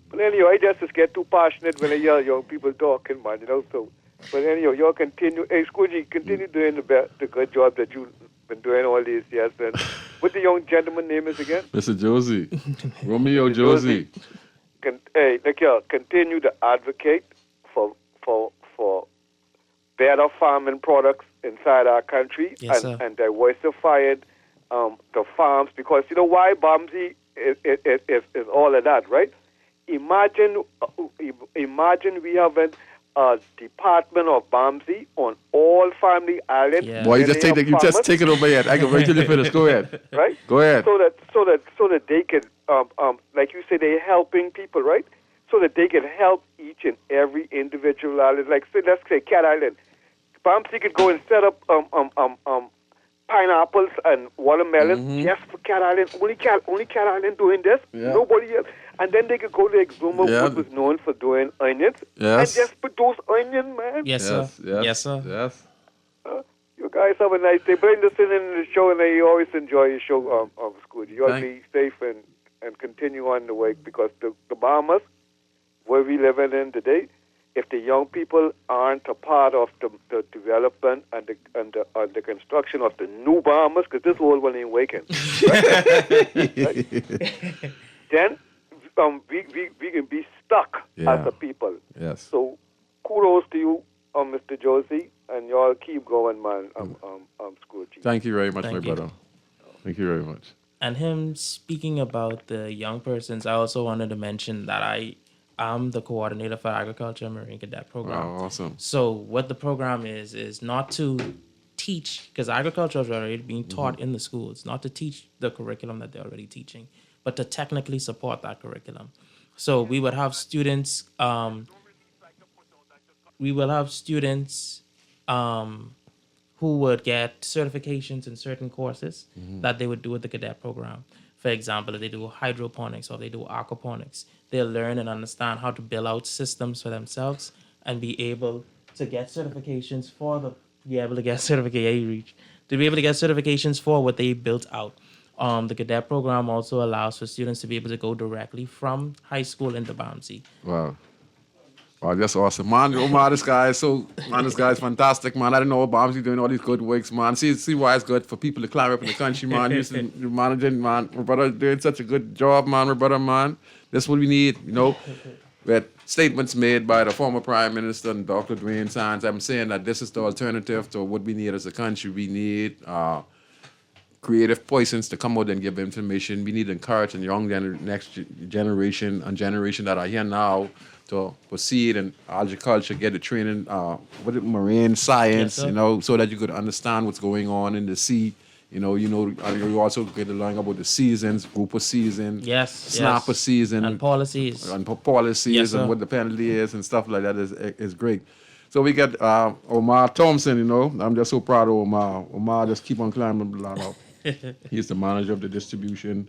But anyhow, I just get too passionate when I hear young people talking, man. So. But anyhow, y'all continue. Hey, Scrooge, continue doing the good job that you've been doing all these years. And what the young gentleman's name is again? Mr. Josie. Romeo Josie. continue to advocate for better farming products inside our country, and diversifying the farms, because you know why Bamsi is all of that, right? Imagine we have a department of Bamsi on all Family Island. Yeah. Boy, you just take it over here. I can wait till you finish. Go ahead. Right? Go ahead. So that they can, like you say, they're helping people, right? So that they can help each and every individual island. Like let's say Cat Island. Bamsi could go and set up pineapples and watermelons just for Cat Island. Only Cat Island doing this. Yeah. Nobody else. And then they could go to Exuma, which was known for doing onions, and just produce onion, man. Yes, sir. Yes, sir. Yes. You guys have a nice day. Bring this in the show, and you always enjoy your show, Scrooge. You all be safe and continue on the way, because the Bahamas, where we living in today, if the young people aren't a part of the development and the construction of the new Bahamas, because this old one ain't waking, right? Then we can be stuck as a people. Yes. So kudos to you, Mr. Josie, and y'all keep going, man. Scrooge. Thank you very much, my brother. Thank you very much. And him speaking about the young persons, I also wanted to mention that I'm the coordinator for Agriculture and Marine Cadet Program. Oh, awesome. So what the program is not to teach, because agriculture is already being taught in the schools, not to teach the curriculum that they're already teaching, but to technically support that curriculum. So we would have students who would get certifications in certain courses that they would do with the cadet program. For example, if they do hydroponics or if they do aquaponics, they'll learn and understand how to build out systems for themselves and be able to get certifications for certifications for what they built out. The cadet program also allows for students to be able to go directly from high school into Bamsi. Wow. Wow, that's awesome, man. Omar, this guy is fantastic, man. I didn't know Bamsi doing all these good works, man. See why it's good for people to climb up in the country, man. You're managing, man. My brother doing such a good job, man. My brother, man. This is what we need, you know. With statements made by the former Prime Minister and Dr. Dwayne Sands, I'm saying that this is the alternative to what we need as a country. We need creative persons to come out and give information. We need to encourage the young next generation and generation that are here now to proceed in agriculture, get the training, marine science, you know, so that you could understand what's going on in the sea. You also get to learn about the seasons, grouper season, snapper season, and policies, and what the penalty is and stuff like that is great. So we get Omar Thompson. You know, I'm just so proud of Omar. Omar just keep on climbing the ladder. He's the manager of the distribution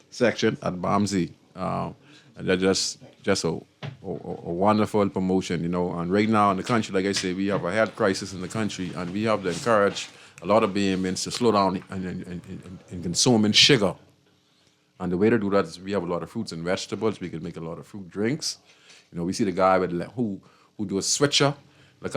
section at Bamsi. And that's just a wonderful promotion, you know. And right now in the country, like I say, we have a health crisis in the country, and we have to encourage a lot of BMNs to slow down in consuming sugar. And the way to do that is we have a lot of fruits and vegetables. We can make a lot of fruit drinks. You know, we see the guy who do a switcher, like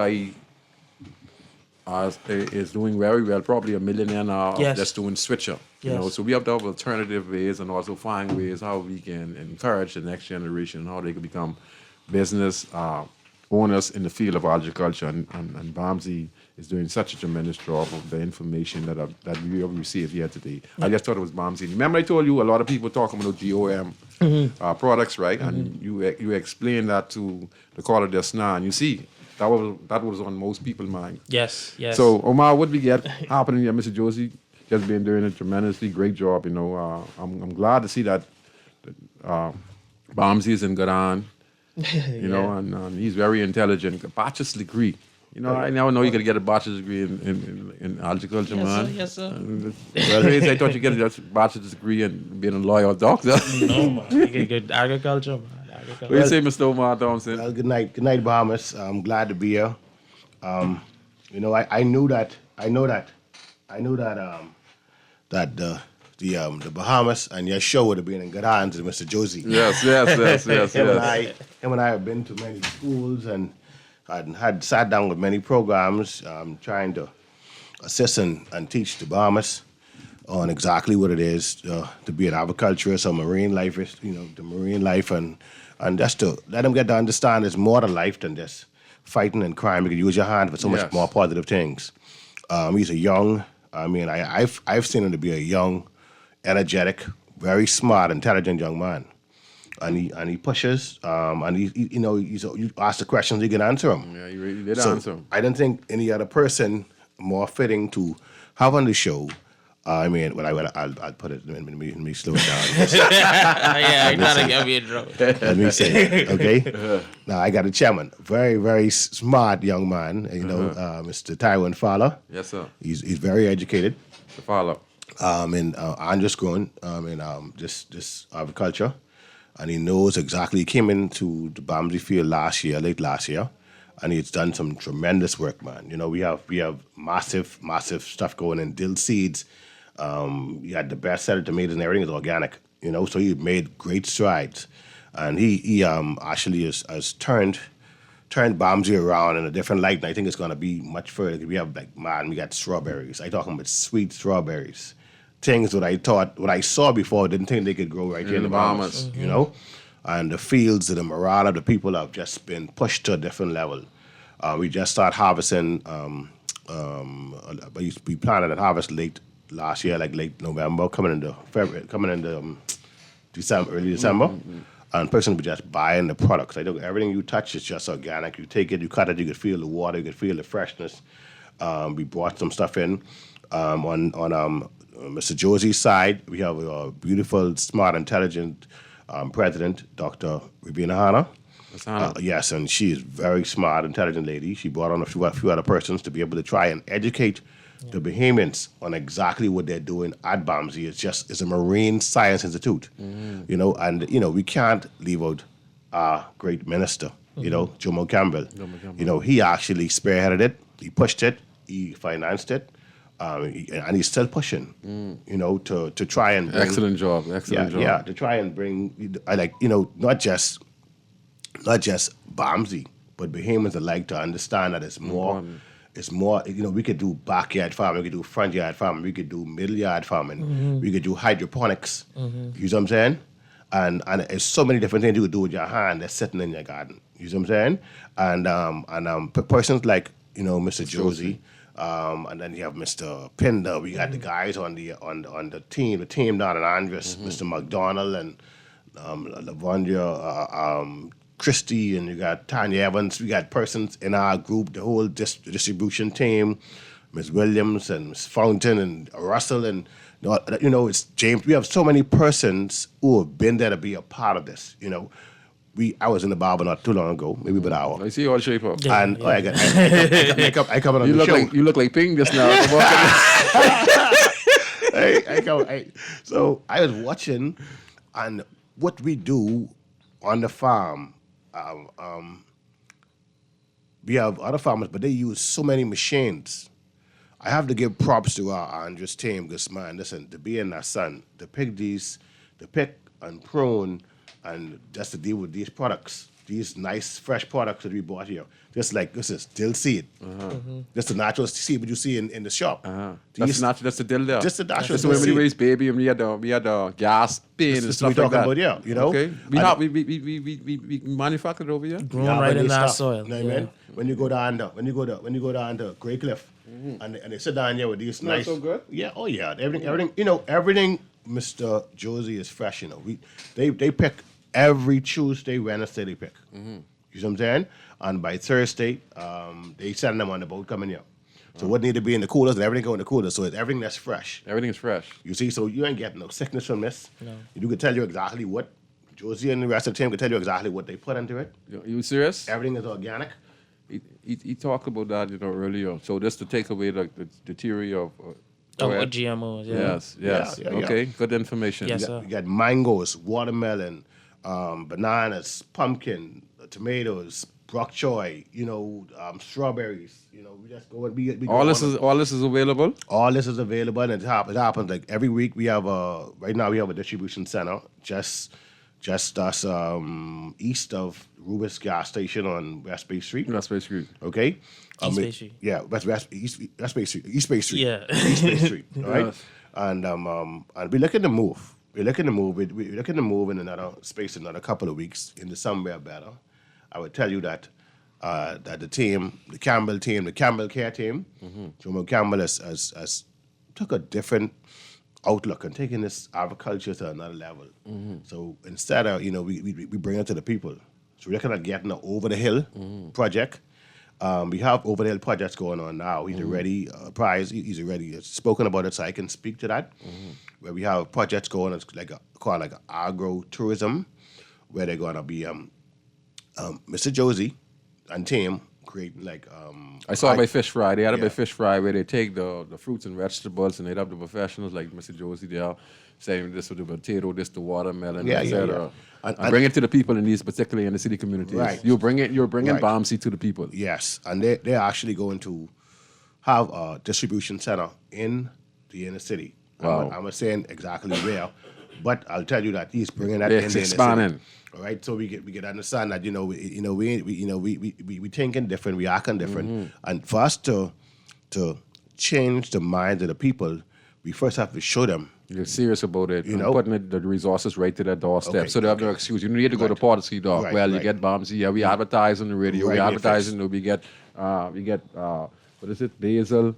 is doing very well, probably a millionaire now, just doing switcher. You know, so we have to have alternative ways and also find ways how we can encourage the next generation, how they can become business owners in the field of agriculture. And Bamsi is doing such a tremendous job of the information that we have received here today. I just thought it was Bamsi. Remember I told you a lot of people talking about GOM products, right? And you explained that to the caller just now, and you see, that was on most people's mind. Yes. So, Omar, what we get happening here, Mr. Josie, just been doing a tremendously great job. You know, I'm glad to see that Bamsi is in good hand. You know, and he's very intelligent. A bachelor's degree. You know, I never know you could get a bachelor's degree in agriculture, man. Yes, sir. I thought you get a bachelor's degree in being a lawyer or doctor. No, man. You can get agriculture, man. What do you say, Mr. Omar Thompson? Well, good night, Bahamas. I'm glad to be here. You know, I knew that the Bahamas and your show would have been in good hands with Mr. Josie. Yes. Him and I have been to many schools and had sat down with many programs trying to assist and teach the Bahamas on exactly what it is to be an agriculturist or marine life, the marine life, and just to let them get to understand it's more to life than just fighting and crime. You can use your hand for so much more positive things. He's a young, I've seen him to be a young, energetic, very smart, intelligent young man. And he pushes, and you ask the questions, he can answer them. Yeah, he really did answer them. I don't think any other person more fitting to have on the show. I'll put it. Let me slow it down. Yeah, you're not gonna be in trouble. Let me say, okay. Now I got a chairman, very very smart young man. Mr. Tywin Fowler. Yes, sir. He's very educated. The Fowler. In underground, this agriculture, and he knows exactly. He came into the Bamsey field late last year, and he's done some tremendous work, man. We have massive stuff going in. Dill seeds. He had the best set of tomatoes, and everything is organic. So he made great strides, and he actually has turned Bamsey around in a different light. And I think it's gonna be much further. We have we got strawberries. I talking about sweet strawberries. Things that what I saw before, didn't think they could grow right here in the Bahamas, And the fields and the morale of the people have just been pushed to a different level. We just started harvesting, we planted that harvest late last year, like late November, coming into February, December, early December. And person be just buying the products. I know everything you touch is just organic. You take it, you cut it, you could feel the water, you could feel the freshness. We brought some stuff in on Mr. Josie's side. We have a beautiful, smart, intelligent president, Dr. Rabina Hanna. Yes, and she is very smart, intelligent lady. She brought on a few other persons to be able to try and educate the Bahamians on exactly what they're doing at Bamsey. It's a marine science institute, and we can't leave out our great minister, Jomo Campbell. He actually spearheaded it, he pushed it, he financed it, and he's still pushing, to try and bring, excellent job. Yeah, to try and bring, not just Bamsey, but Bahamians would like to understand that it's more. It's more, we could do backyard farming, we could do front yard farming, we could do middle yard farming, we could do hydroponics. You know what I'm saying? And there's so many different things you could do with your hand that's sitting in your garden. You know what I'm saying? And persons like, Mr. Josie, and then you have Mr. Pinder. We got the guys on the team down in Andres, Mr. McDonald and Lavondra, Christie, and you got Tanya Evans. We got persons in our group, the whole distribution team, Ms. Williams and Ms. Fountain and Russell, and it's James. We have so many persons who have been there to be a part of this. I was in the barber not too long ago, maybe about an hour. I see you all shape up. Yeah, and I come on the show. You look like Ping just now. So I was watching, and what we do on the farm. We have other farmers, but they use so many machines. I have to give props to our Andres team, because, man, listen, to be in that sun, to pick and prune, and just to deal with these products, these nice, fresh products that we bought here. Just like, this is dill seed. Just the natural seed what you see in the shop. That's the dill there. Just the natural seed. That's when we raised baby, and we had the gas bin and stuff like that. About, yeah, Okay. We manufactured over here. Grown right in our soil. You know what I mean? When you go down to Grey Cliff, and they sit down here with these nice. So good. Yeah. Oh yeah. Everything. Mr. Josie is fresh. They pick every Tuesday, Wednesday. They pick. You know what I'm saying? And by Thursday, they send them on the boat coming here. So what need to be in the coolers, and everything go in the coolers. So it's everything that's fresh. Everything is fresh. You see, so you ain't getting no sickness from this. No. You can tell you exactly what Josie and the rest of the team can tell you exactly what they put into it. You serious? Everything is organic. He talked about that, earlier. So just to take away the theory of GMOs. Yeah. Yes. Yeah. Okay, good information. Yes, You got mangoes, watermelon, bananas, pumpkin, tomatoes, bok choy, strawberries. We just go and we all this is available. All this is available, and it happens like every week. We have right now we have a distribution center just us east of Rubis gas station on West Bay Street. Okay. East Bay Street. Yeah, East Bay Street. Yeah. East Bay Street. All right. Yes. And we're looking to move. We're looking to move. We're looking to move in another space, another couple of weeks into somewhere better. I would tell you that the team, the Campbell Care team, Jomo Campbell has took a different outlook and taking this agriculture to another level. So instead of, we bring it to the people. So we're looking at getting an over the hill project. We have over the hill projects going on now. He's already apprised. He's already spoken about it, so I can speak to that. Where we have projects going, it's called agro-tourism, where they're going to be Mr. Josie and team creating I saw by Fish Fry. They had a by Fish Fry where they take the fruits and vegetables and they'd have the professionals like Mr. Josie there saying this with the potato, this the watermelon, etc. And bring it to the people in these, particularly in the city communities. Right. You're bringing Bombsy to the people. Yes, and they're actually going to have a distribution center in the inner city. Wow. I'm not saying exactly where, but I'll tell you that he's bringing that It's in the expanding. inner city. All right, so we get understand that we thinking different, we acting different, and for us to change the minds of the people, we first have to show them. You're serious about it. Putting the resources right to their doorstep. Okay, so they have no excuse. You don't need to go to Port Dog. Right, you get Bombsy. Yeah, we advertise on the radio. We advertise and we get what is it? Basil,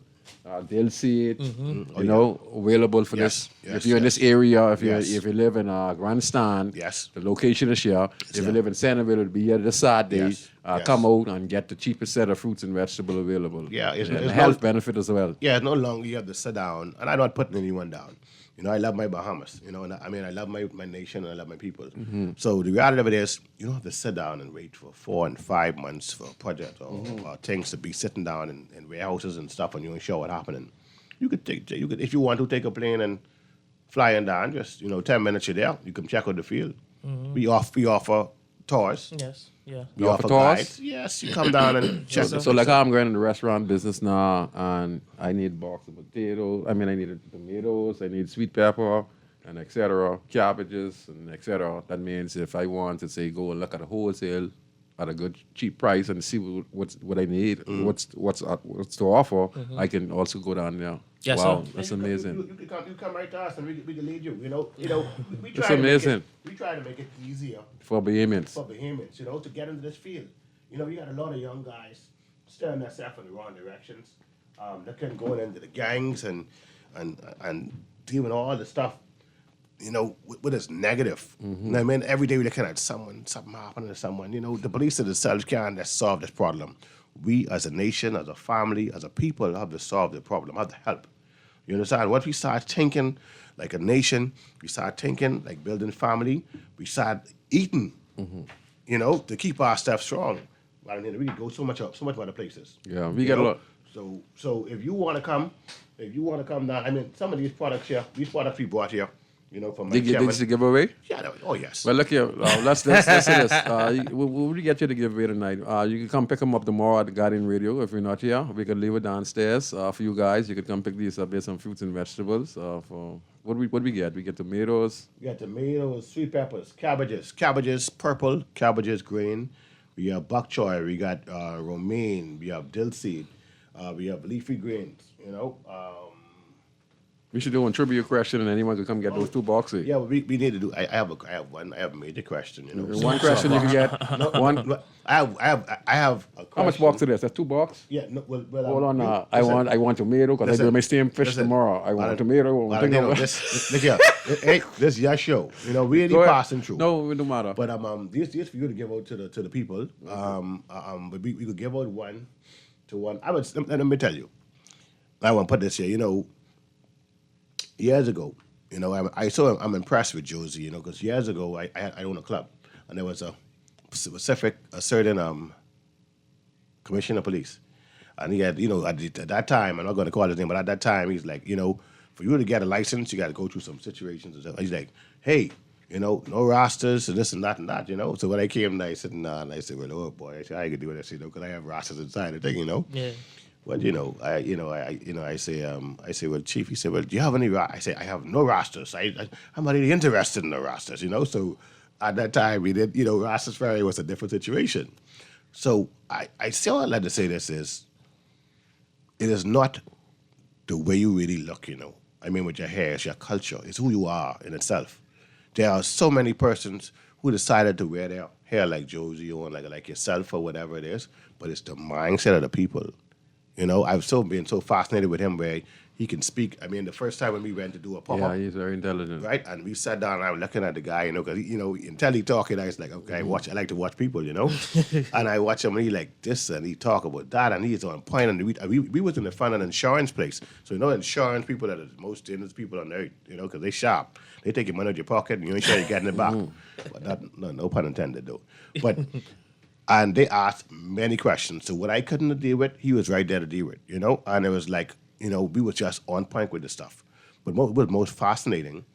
dill seed. Available for this. Yes, if you're in this area, if you live in Grandstand, the location is here. If you live in Centerville, it'll be here this Saturday. Come out and get the cheapest set of fruits and vegetables available. Yeah, it's health benefit as well. Yeah, it's no longer you have to sit down, and I'm not putting anyone down. I love my Bahamas. And I love my nation and I love my people. So the reality of it is, you don't have to sit down and wait for 4 and 5 months for a project or things to be sitting down in warehouses and stuff, and you ain't sure what's happening. You could if you want to take a plane and fly in down. Just 10 minutes you're there. You can check out the field. We offer tours. Yes. Yeah. We offer guides. Yes, you come down and check. So I'm going in the restaurant business now, and I need a box of potatoes. I need tomatoes. I need sweet pepper, and etc. Cabbages and etc. That means if I want to say go and look at a wholesale at a good cheap price and see what I need, what's to offer, I can also go down there. Yes, wow, sir. that's amazing. You come right to us and we can lead you. We That's amazing. We try to make it easier For Bahamians. to get into this field. You got a lot of young guys steering themselves in the wrong directions. They can go into the gangs and doing all the stuff. What is negative. Every day we're looking at something happening to someone. The police themselves can't solve this problem. We as a nation, as a family, as a people have to solve the problem, have to help. You understand? Once we start thinking like a nation, we start thinking like building family, we start eating, to keep our stuff strong. We can go so much other places. Yeah, we get a lot. So if you want to come down, some of these products we brought here, from my chairman. Did you give away? Yeah, oh yes. Well, look here. Let's say this. We'll get you to give away tonight. You can come pick them up tomorrow at the Guardian Radio. If you're not here, we can leave it downstairs for you guys. You can come pick these up. There's some fruits and vegetables. For what we get? We get tomatoes. We got tomatoes, sweet peppers, cabbages purple, cabbages green. We have bok choy. We got romaine. We have dill seed. We have leafy greens. We should do one trivia question, and anyone can come get those 2 boxes. Yeah, we need to do. I have a major question. One question you can get. One. I have a question. How much box is this? That's 2 boxes. Yeah. No, well, hold on. I want tomato because I do my steamed fish tomorrow. I want tomato. Look here. Hey, this is your show. We ain't passing through. No, it don't matter. But this for you to give out to the people. But we could give out one to one. Let me tell you. I want to put this here. Years ago, I'm impressed with Josie, because years ago I owned a club, and there was a certain commissioner of police, and he had, at that time, I'm not going to call his name, but at that time he's like, for you to get a license, you got to go through some situations and stuff. He's like, hey, no rosters and this and that and that, So when I came, I said, nah, and I said, well, oh boy, I said, I can do this, because I have rosters inside the thing, Yeah. But I say, well, Chief. He said, well, do you have any? I say, I have no rosters. I'm not really interested in the rosters, So at that time, we did, Rosters Ferry was a different situation. So I still would like to say this is, it is not the way you really look, I mean, with your hair, it's your culture. It's who you are in itself. There are so many persons who decided to wear their hair like Josie or like yourself or whatever it is, but it's the mindset of the people. You know, I've been so fascinated with him where he can speak. I mean, the first time when we went to do a pop-up. Yeah, he's very intelligent. Right? And we sat down and I was looking at the guy, because, until he talking, I was like, okay, I like to watch people, and I watch him and he like this and he talk about that and he's on point. And we was in the front of an insurance place. So, insurance people are the most dangerous people on earth, because they sharp. They take your money out of your pocket and you ain't sure you're getting it back. But that, no pun intended, though. But... And they asked many questions. So what I couldn't deal with, he was right there to deal with, And it was like, we were just on point with the stuff. But what was most fascinating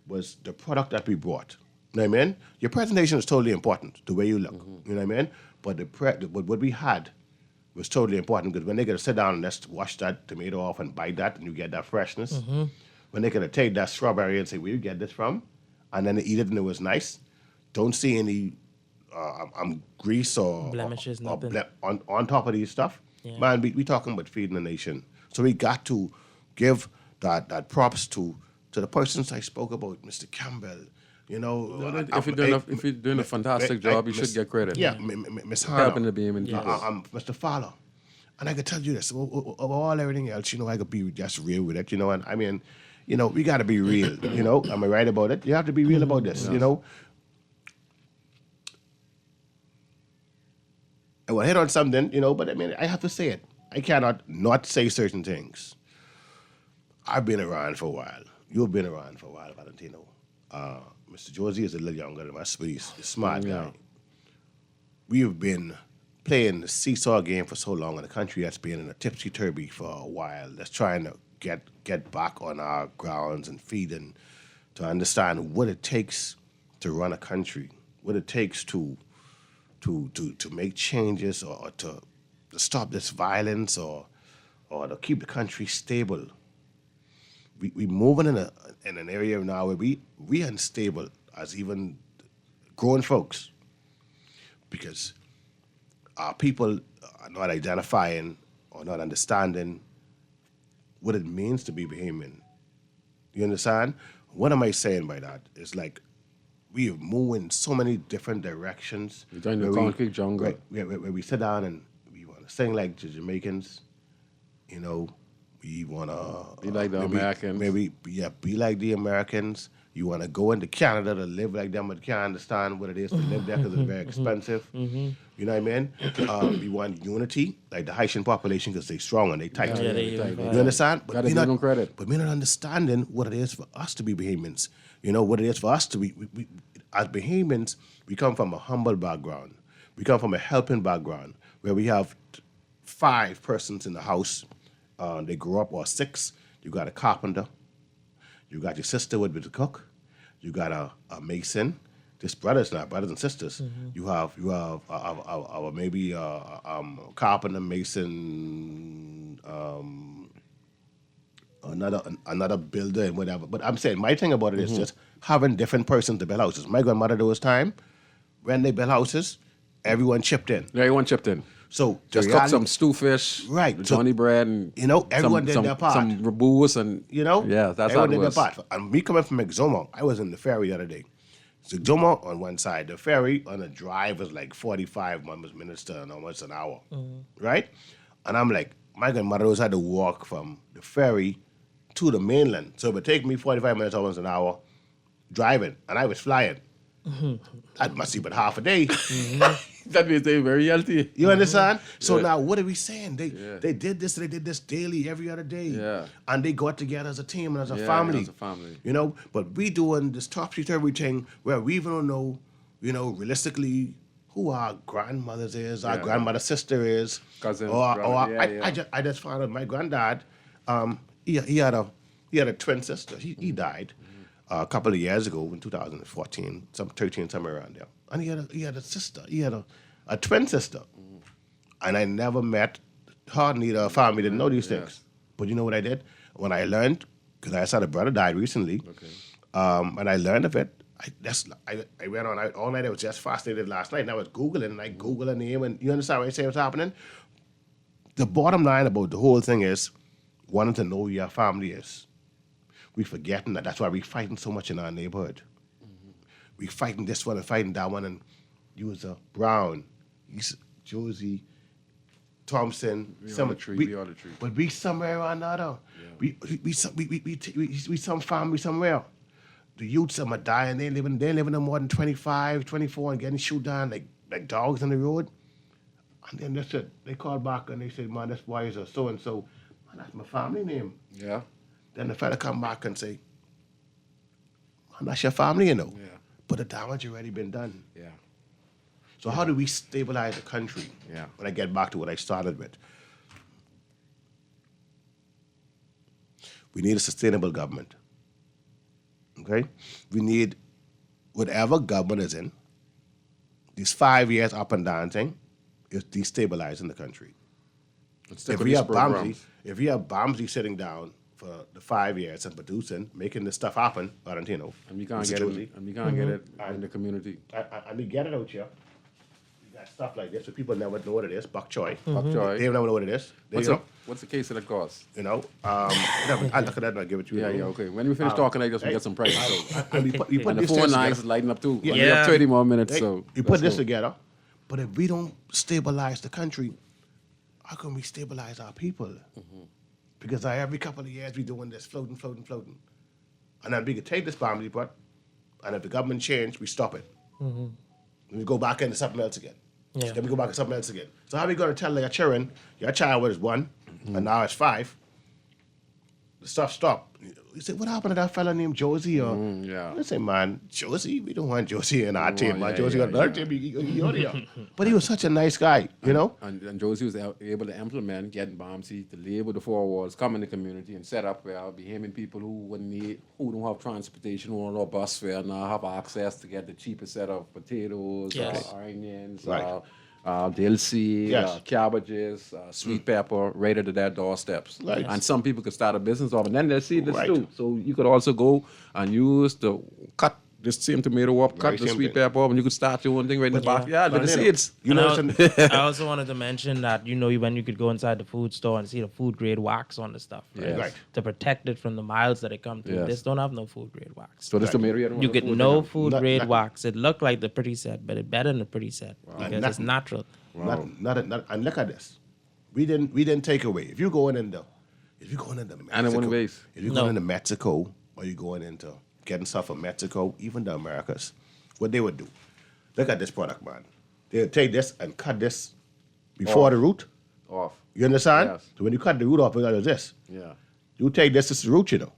was the product that we brought. You know what I mean? Your presentation is totally important, the way you look. You know what I mean? But what we had was totally important because when they could sit down and just wash that tomato off and bite that and you get that freshness, when they could take that strawberry and say, where you get this from? And then they eat it and it was nice. Don't see any... grease or blemishes, nothing. On top of these stuff. Yeah. Man, we talking about feeding the nation. So we got to give that props to the persons I spoke about, Mr. Campbell. If you're doing a fantastic job, you should get credit. Yeah, Miss Hannah. Happen to be him in Mr. Fowler. And I could tell you this, of everything else, I could be just real with it, and I mean, we got to be real, Am I right about it? You have to be real about this, I will hit on something, but I mean, I have to say it. I cannot not say certain things. I've been around for a while. You've been around for a while, Valentino. Mr. Josie is a little younger than us, but he's a smart guy. We have been playing the seesaw game for so long in a country that's been in a tipsy-turvy for a while, that's trying to get back on our grounds and feet and to understand what it takes to run a country, what it takes to make changes or to stop this violence or to keep the country stable. We moving in an area now where we unstable as even grown folks because our people are not identifying or not understanding what it means to be Bahamian. You understand? What am I saying by that? It's like we have moved in so many different directions. We're doing the concrete jungle. Where we sit down and we want to sing like the Jamaicans, we want to... Be like the Americans. Be like the Americans. You want to go into Canada to live like them, but can't understand what it is to live there because it's very expensive. You know what I mean? We want unity, like the Haitian population, because they're strong and they tight. You understand? But gotta give them credit. But we're not understanding what it is for us to be Bahamians. What it is for us to be... We as Bahamians, we come from a humble background. We come from a helping background where we have 5 persons in the house. They grew up, or 6. You got a carpenter. You got your sister with the cook. You got a mason. This brothers and sisters. You have maybe carpenter, mason, another builder and whatever. But I'm saying my thing about it is just having different persons to build houses. My grandmother those time, when they built houses, everyone chipped in. Everyone chipped in. So just cook some stew fish, right? Johnny bread, and everyone did their part. Some rabous and yeah, that's everyone how it was. did their part. And me coming from Exuma, I was in the ferry the other day. So Exuma on one side, the ferry on the drive was like 45 minutes to almost an hour, right? And I'm like, my grandmother always had to walk from the ferry to the mainland, so it would take me 45 minutes, almost an hour, driving, and I was flying. That must be but half a day. That means they're very healthy. You understand? So now what are we saying? They did this daily, every other day. Yeah. And they got together as a team and as a family. As a family. But we doing this topsy-turvy thing where we even don't know, realistically who our grandmothers is, our grandmother's sister is. Cousins. I just found out my granddad, he had a twin sister. He died a couple of years ago in 2014, 13, somewhere around there. And he had a sister. He had a twin sister. And I never met her, neither her family didn't know these things. But you know what I did? When I learned, because I saw a brother died recently, and I learned of it, I went on all night. I was just fascinated last night, and I was Googling, and I Googled a name, and you understand what I say what's happening? The bottom line about the whole thing is wanting to know who your family is. we forgetting that. That's why we fighting so much in our neighborhood. We fighting this one and fighting that one, and you was a Brown, Josie, Thompson, we on the tree. But we somewhere or another. Yeah. We some family somewhere. The youths some are dying. They living no more than 25, 24 and getting shoot down like dogs on the road. And then that's it. They called back and they said, man, this boy is a so and so. Man, that's my family name. Yeah. Then the fella come back and say, man, that's your family, you know. Yeah. But the damage already been done. Yeah. So how do we stabilize the country? Yeah. When I get back to what I started with. We need a sustainable government. Okay? We need whatever government is in, these 5 years up and down thing is destabilizing the country. If we have Bamsey sitting down for the 5 years and producing, making this stuff happen, Valentino. And we can't get it. And we can't get it in the community. And we get it out here. We got stuff like this, so people never know what it is. Bok choy. Bok choy. They never know what it is. What's the case of the cost? You know, I look at that and I give it to you. Yeah, okay. When we finish talking, I just get some prices. And we put and the this phone lines together. is lighting up too. Yeah. We have 30 more minutes, Right? so You put this together, but if we don't stabilize the country, how can we stabilize our people? Because every couple of years we doing this, floating. And then we could take this boundary pot, and if the government change, we stop it. And we go back into something else again. Yeah. Then we go back to something else again. So how are we going to tell your children, your child was 1, and now it's 5, the stuff stopped? You say, what happened to that fella named Josie? Or I say, man, Josie, we don't want Josie in our team, man. Josie got another team, he out here. But he was such a nice guy, you know? And Josie was able to implement getting Bombsy to live with the 4 walls, come in the community and set up where be him and people who don't have transportation, who don't have bus fare, now have access to get the cheapest set of potatoes, Yes. onions, Right. dilse, Yes. cabbages, sweet pepper, right at their doorsteps. Right. And some people could start a business off, and then they'll see this Right. too. So you could also go and use the cut this same tomato up, cut Right, the same sweet thing. pepper up, and you could start your own thing right in the backyard with the Valentino, seeds. You And know, I also wanted to mention that, when you could go inside the food store and see the food grade wax on the stuff, right? Yes. Right. To protect it from the miles that it come through. Yes. This don't have no food grade wax. So this tomato you don't You want get the food no in it. food Not- grade not- wax. It looked like the pretty set, but it better than the pretty set because it's Nothing. natural. Wow. and look at this. We didn't take away. If you're going into Mexico, And it wouldn't waste. if you're going into Mexico or you're going into getting stuff from Mexico, even the Americas, what they would do, look at this product, man. They would take this and cut this before the root. Off. You understand? Yes. So when you cut the root off, it does this. Yeah. You take this is the root, you know.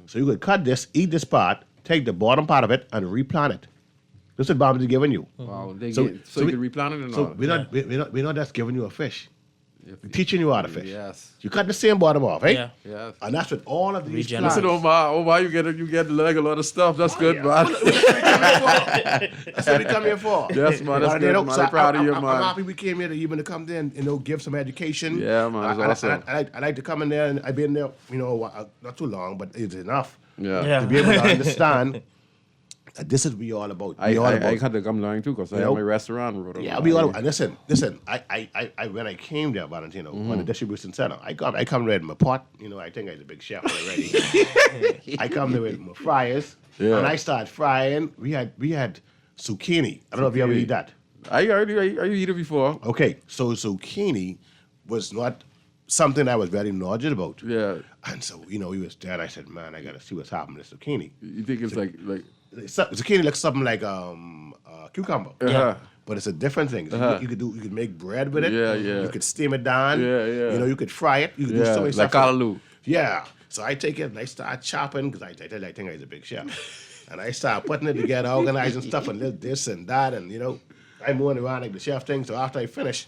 So you could cut this, eat this part, take the bottom part of it, and replant it. This is what Bob is giving you. Wow. So You can replant it and So all. we're not just giving you a fish. We're teaching you how to fish. Yes. You cut the same bottom off, right? Yeah. Yes. And that's what all of these Regenerate. plants. Listen, Omar, you get like a lot of stuff. That's good, yeah. man. That's what we come here for. Yes, man, that's And, good, you know, man. so I'm proud of you, I'm man. happy we came here to even to come there and give some education. Yeah, man, it's awesome. I like to come in there, and I've been there, not too long, but it's enough Yeah. to be able to understand that this is what we all about. I had to come learn too because I have my restaurant. Yeah, we all. And listen. I when I came there, Valentino, on the distribution center, I come there with my pot. I think I was a big chef already. I come there with my fryers, and I start frying. We had zucchini. I don't know if you ever eat that. I eat it before. Okay, so zucchini was not something I was very knowledgeable about. Yeah. And so we was there. And I said, man, I gotta see what's happening to zucchini. You think it's like Zucchini looks something like cucumber. Yeah. But it's a different thing. You could make bread with it. Yeah, yeah. You could steam it down. Yeah, yeah. You could fry it. You could do Yeah, so many like stuff. callaloo. Yeah. So I take it and I start chopping because I think I was a big chef. And I start putting it together, organizing stuff and this and that. And, I'm moving around like the chef thing. So after I finish,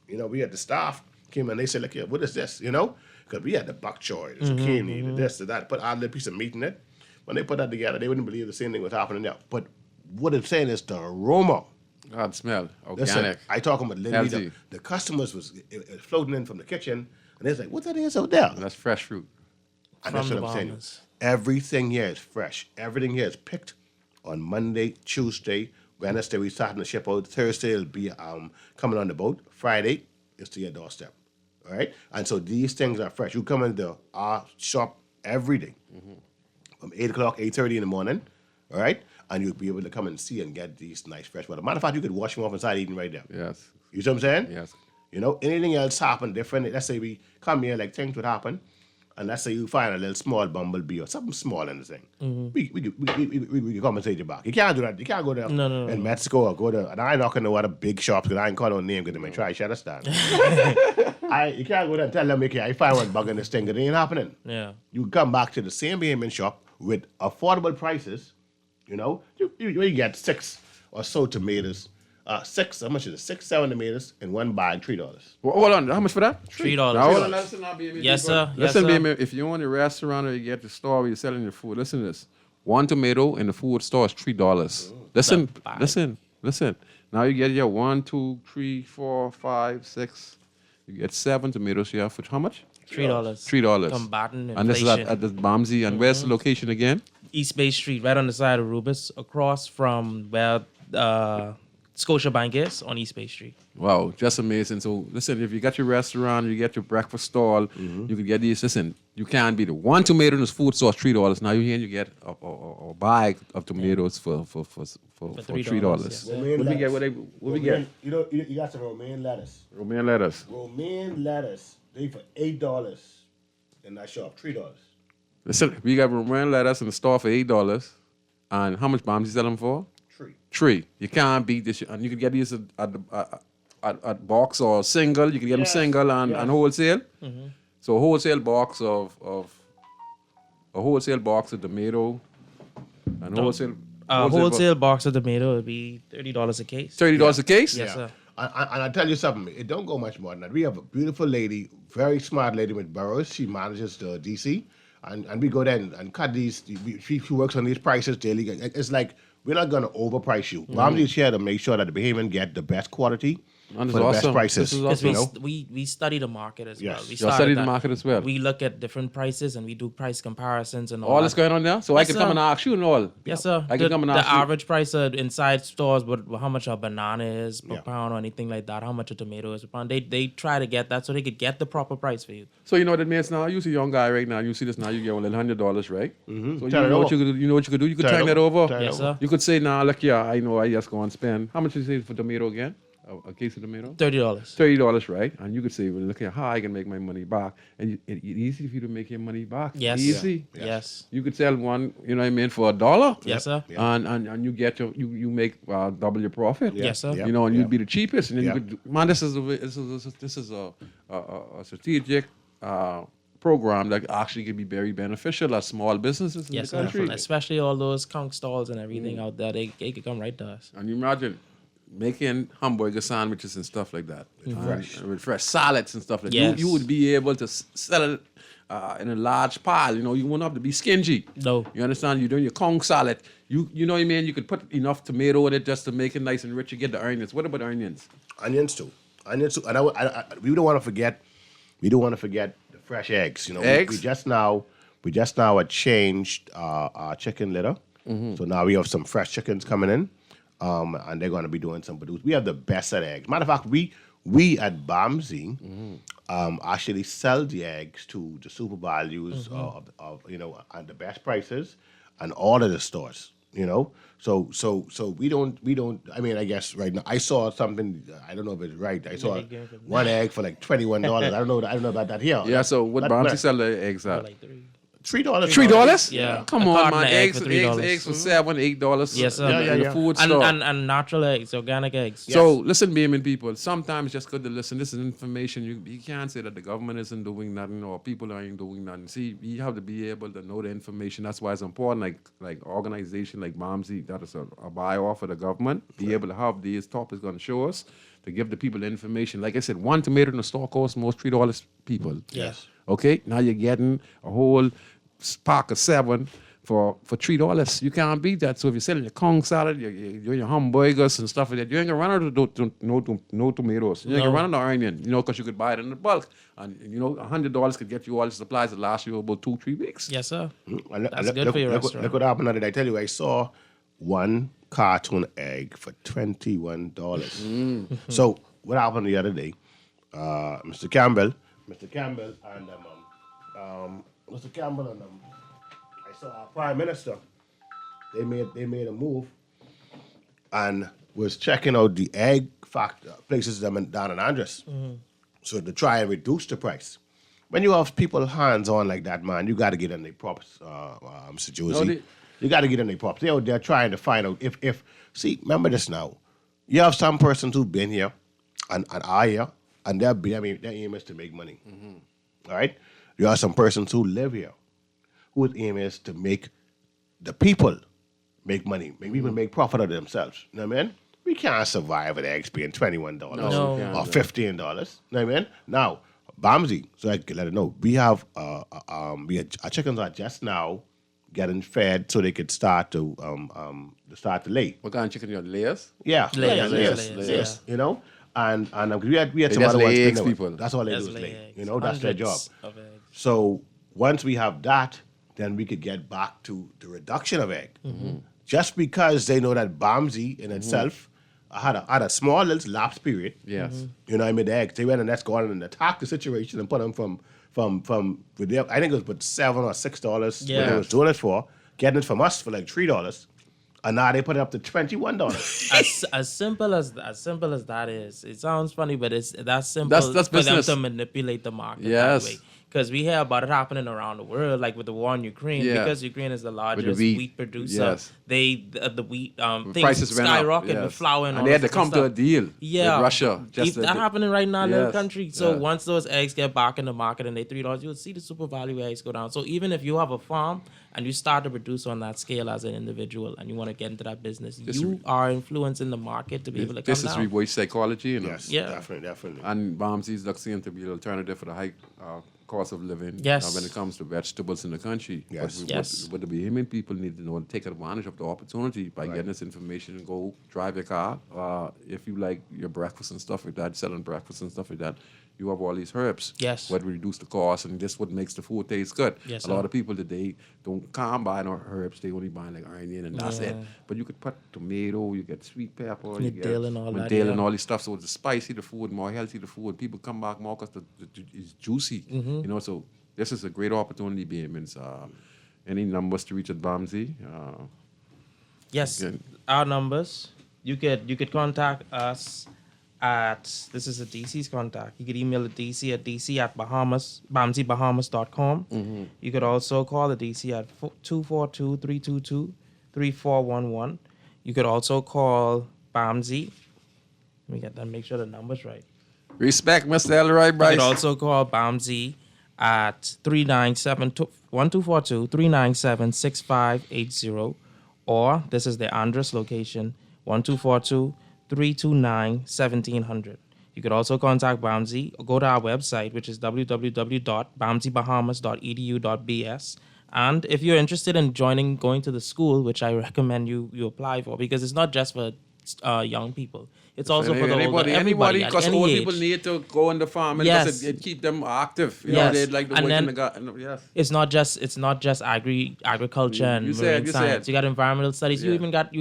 we had the staff came and they said, like, yeah, what is this? Because we had the bok choy, the zucchini, the this, the that. Put a little piece of meat in it. When they put that together, they wouldn't believe the same thing was happening there. But what it's saying is the aroma. God, smell Listen, organic. I talking about literally Healthy. the customers was floating in from the kitchen, and they're like, "What that is out there?" That's fresh fruit. And that's From what the I'm saying. Bahamas. Everything here is fresh. Everything here is picked on Monday, Tuesday, Wednesday. We starting to ship out. Thursday it'll be coming on the boat. Friday it's to your doorstep. All right, and so these things are fresh. You come into our shop every day. From 8 o'clock, 8:30 in the morning, all right? And you'll be able to come and see and get these nice fresh water. Matter of fact, you could wash them off inside eating right there. Yes. You see what I'm saying? Yes. You know, anything else happen different. Let's say we come here, like things would happen, and let's say you find a little small bumblebee or something small in the thing. We compensate you back. You can't do that. You can't go there in Mexico or go to, and I ain't not gonna know what a big shops, because I ain't call no name because they may try to shut us down. You can't go there and tell them, okay, I find one bug in this thing, because it ain't happening. Yeah. You come back to the same behemoth shop with affordable prices, you know, you get 6 or so tomatoes. 6, how much is it? 6, 7 tomatoes in one bag, $3. Well, hold on, how much for that? $3. Now, hold on, listen, Yes, sir. Listen, baby, if you own a restaurant or you get the store where you're selling your food, listen to this. One tomato in the food store is $3. Listen. Now you get your 1, 2, 3, 4, 5, 6. You get 7 tomatoes here for how much? $3. $3. Combating inflation. And this is at the Bomsey. And where's the location again? East Bay Street, right on the side of Rubis, across from where Scotiabank is on East Bay Street. Wow, just amazing. So listen, if you got your restaurant, you get your breakfast stall, you can get these. Listen, you can't beat it. 1 tomato in this food store is $3. Now you get a bag of tomatoes for $3. Yes. What we get? What we get? You got some romaine lettuce. Romaine lettuce. Romaine lettuce, they for $8 in that shop, $3. Listen, we got romaine lettuce in the store for $8. And how much bombs you sell them for? $3. You can't beat this. And you can get these at box or single. You can get them single and wholesale. So a wholesale box of tomato and wholesale box of tomato would be $30 a case. $30 a case? Yes, sir. And I tell you something, it don't go much more than that. We have a beautiful lady, very smart lady with Burroughs. She manages the DC, and we go there and cut these. She works on these prices daily. It's like, we're not going to overprice you. Ramsey is here to make sure that the behavior get the best quality for the best prices. Because we study the market as well. We study the market as well. We look at different prices and we do price comparisons and all that's going on there? So I can come and ask you and all? Yes, sir. I can come and ask the you. average price inside stores, but how much a banana is per pound or anything like that, how much a tomato is per pound. They try to get that so they could get the proper price for you. So you know what it means now? You see a young guy right now, you see this now, you get $100, right? So you know what you could do? You could turn that over. Yes, sir. You could say, nah, look, I know I just go and spend. How much is it for tomato again? A case of tomato? $30. $30, right? And you could say, well, look at how I can make my money back. And it's easy for you to make your money back. Yes. Easy. Yes. You could sell one, you know what I mean, for $1. Yes, sir. And you get you make double your profit. Yes, sir. You know, and you'd be the cheapest. And then you could, man, this is a strategic program that actually can be very beneficial at small businesses in the country. Especially all those conch stalls and everything out there. They could come right to us. And you imagine making hamburger sandwiches and stuff like that. With fresh salads and stuff like that. Yes. You would be able to sell it in a large pile. You know, you won't have to be stingy. No. You understand? You're doing your conch salad. You know what I mean? You could put enough tomato in it just to make it nice and rich. You get the onions. What about onions? Onions too. And we don't want to forget the fresh eggs. You know, eggs? We just now had changed our chicken litter. So now we have some fresh chickens coming in. And they're going to be doing some produce. We have the best set of eggs. Matter of fact, we at Bomsey actually sell the eggs to the super values of at the best prices and all of the stores. You know, so we don't. I mean, I guess right now I saw something. I don't know if it's right. I saw one egg for like $21. I don't know about that here. Yeah. So what Bomsey sell the eggs at? Like $3. $3? Yeah. Come on, man. Eggs for $7, $8. Yes, sir. In the food store. And natural eggs, organic eggs. Yes. So listen, Beeman people. Sometimes just good to listen. This is information. You can't say that the government isn't doing nothing or people aren't doing nothing. See, you have to be able to know the information. That's why it's important. Like organization like Bomsey, that is a buy-off for the government. Be able to have these topics going to show us to give the people the information. Like I said, one tomato in the store costs most $3 people. Yes. Okay. Now you're getting a whole pack of 7 for $3. You can't beat that. So if you're selling your conch salad, your hamburgers and stuff like that, you ain't gonna run out of no tomatoes. You ain't gonna run out of onion, because you could buy it in the bulk. And $100 could get you all the supplies that last you about 2-3 weeks. Yes, sir. That's good for your restaurant. Look what happened today. I tell you, I saw one cartoon egg for $21. So what happened the other day? Mr. Campbell and Mr. Campbell and I saw our Prime Minister. They made a move and was checking out the egg places down in Andres. So to try and reduce the price. When you have people hands on like that, man, you got to get in their props, Mr. Josie. You got to get in their props. They're trying to find out if see, remember this now. You have some persons who've been here and are here, and their aim is to make money. All right? You have some persons who live here, whose aim is to make the people make money, make people make profit of themselves. You know what I mean? We can't survive with eggs being $21 or $15. You know what I mean? Now, Bamsey, so I can let it know, we have our chickens are just now getting fed so they could start to lay. What kind of chicken you have? Layers? Yeah, layers. You know, and we had some other ones. Eggs, people. That's all they do is lay. You know, that's their job. So once we have that, then we could get back to the reduction of egg. Just because they know that Bamsey in itself had a small little lapse period. Yes. You know, I mean, the eggs, they went and let's go on and attack the situation and put them from I think it was about $7 or $6 what they was doing it for, getting it from us for like $3. And now they put it up to $21. as simple as that is, it sounds funny, but it's that simple that's for them business. to manipulate the market that way. Because we hear about it happening around the world, like with the war in Ukraine, because Ukraine is the largest wheat producer. The wheat prices skyrocket with flour and all they had to come stuff. to a deal with Russia. That happening right now in the country. So once those eggs get back in the market and they $3, you'll see the super value eggs go down. So even if you have a farm and you start to produce on that scale as an individual and you want to get into that business, you are influencing the market to be able to come down. This is reverse psychology, you know. Yes, definitely. And Bamsey's looking to be an alternative for the high cost of living when it comes to vegetables in the country. But the Bahamian people need to know and take advantage of the opportunity by getting this information and go drive your car. If you like your breakfast and stuff like that, selling breakfast and stuff like that, you have all these herbs. Yes. What reduce the cost, and this what makes the food taste good. Yes, a lot of people today can't buy no herbs. They only buy like onion and that's it. But you could put tomato, you get sweet pepper, you get dill and all that. and all this stuff. So it's spicy the food, more healthy the food. People come back more because it's juicy. You know, so this is a great opportunity, Bahamians. Any numbers to reach at Bamsey? Yes, again. Our numbers. You could contact us at, this is a DC's contact. You could email the DC at bamseybahamas.com. You could also call the DC at 242-322-3411. You could also call Bamsey. Let me get that, make sure the number's right. Respect, Mr. Elroy Bryce. You could also call Bamsey at 397-397-6580, or this is the Andres location, 1242-329-1700. You could also contact Bamsey or go to our website, which is www.bamseybahamas.edu.bs. And if you're interested in going to the school, which I recommend you apply for, because it's not just for young people. It's also for the older, everybody, because old people need to go in the farm because it keep them active. You know, they like to work in the garden. It's not just agriculture and marine science. You got environmental studies. You even got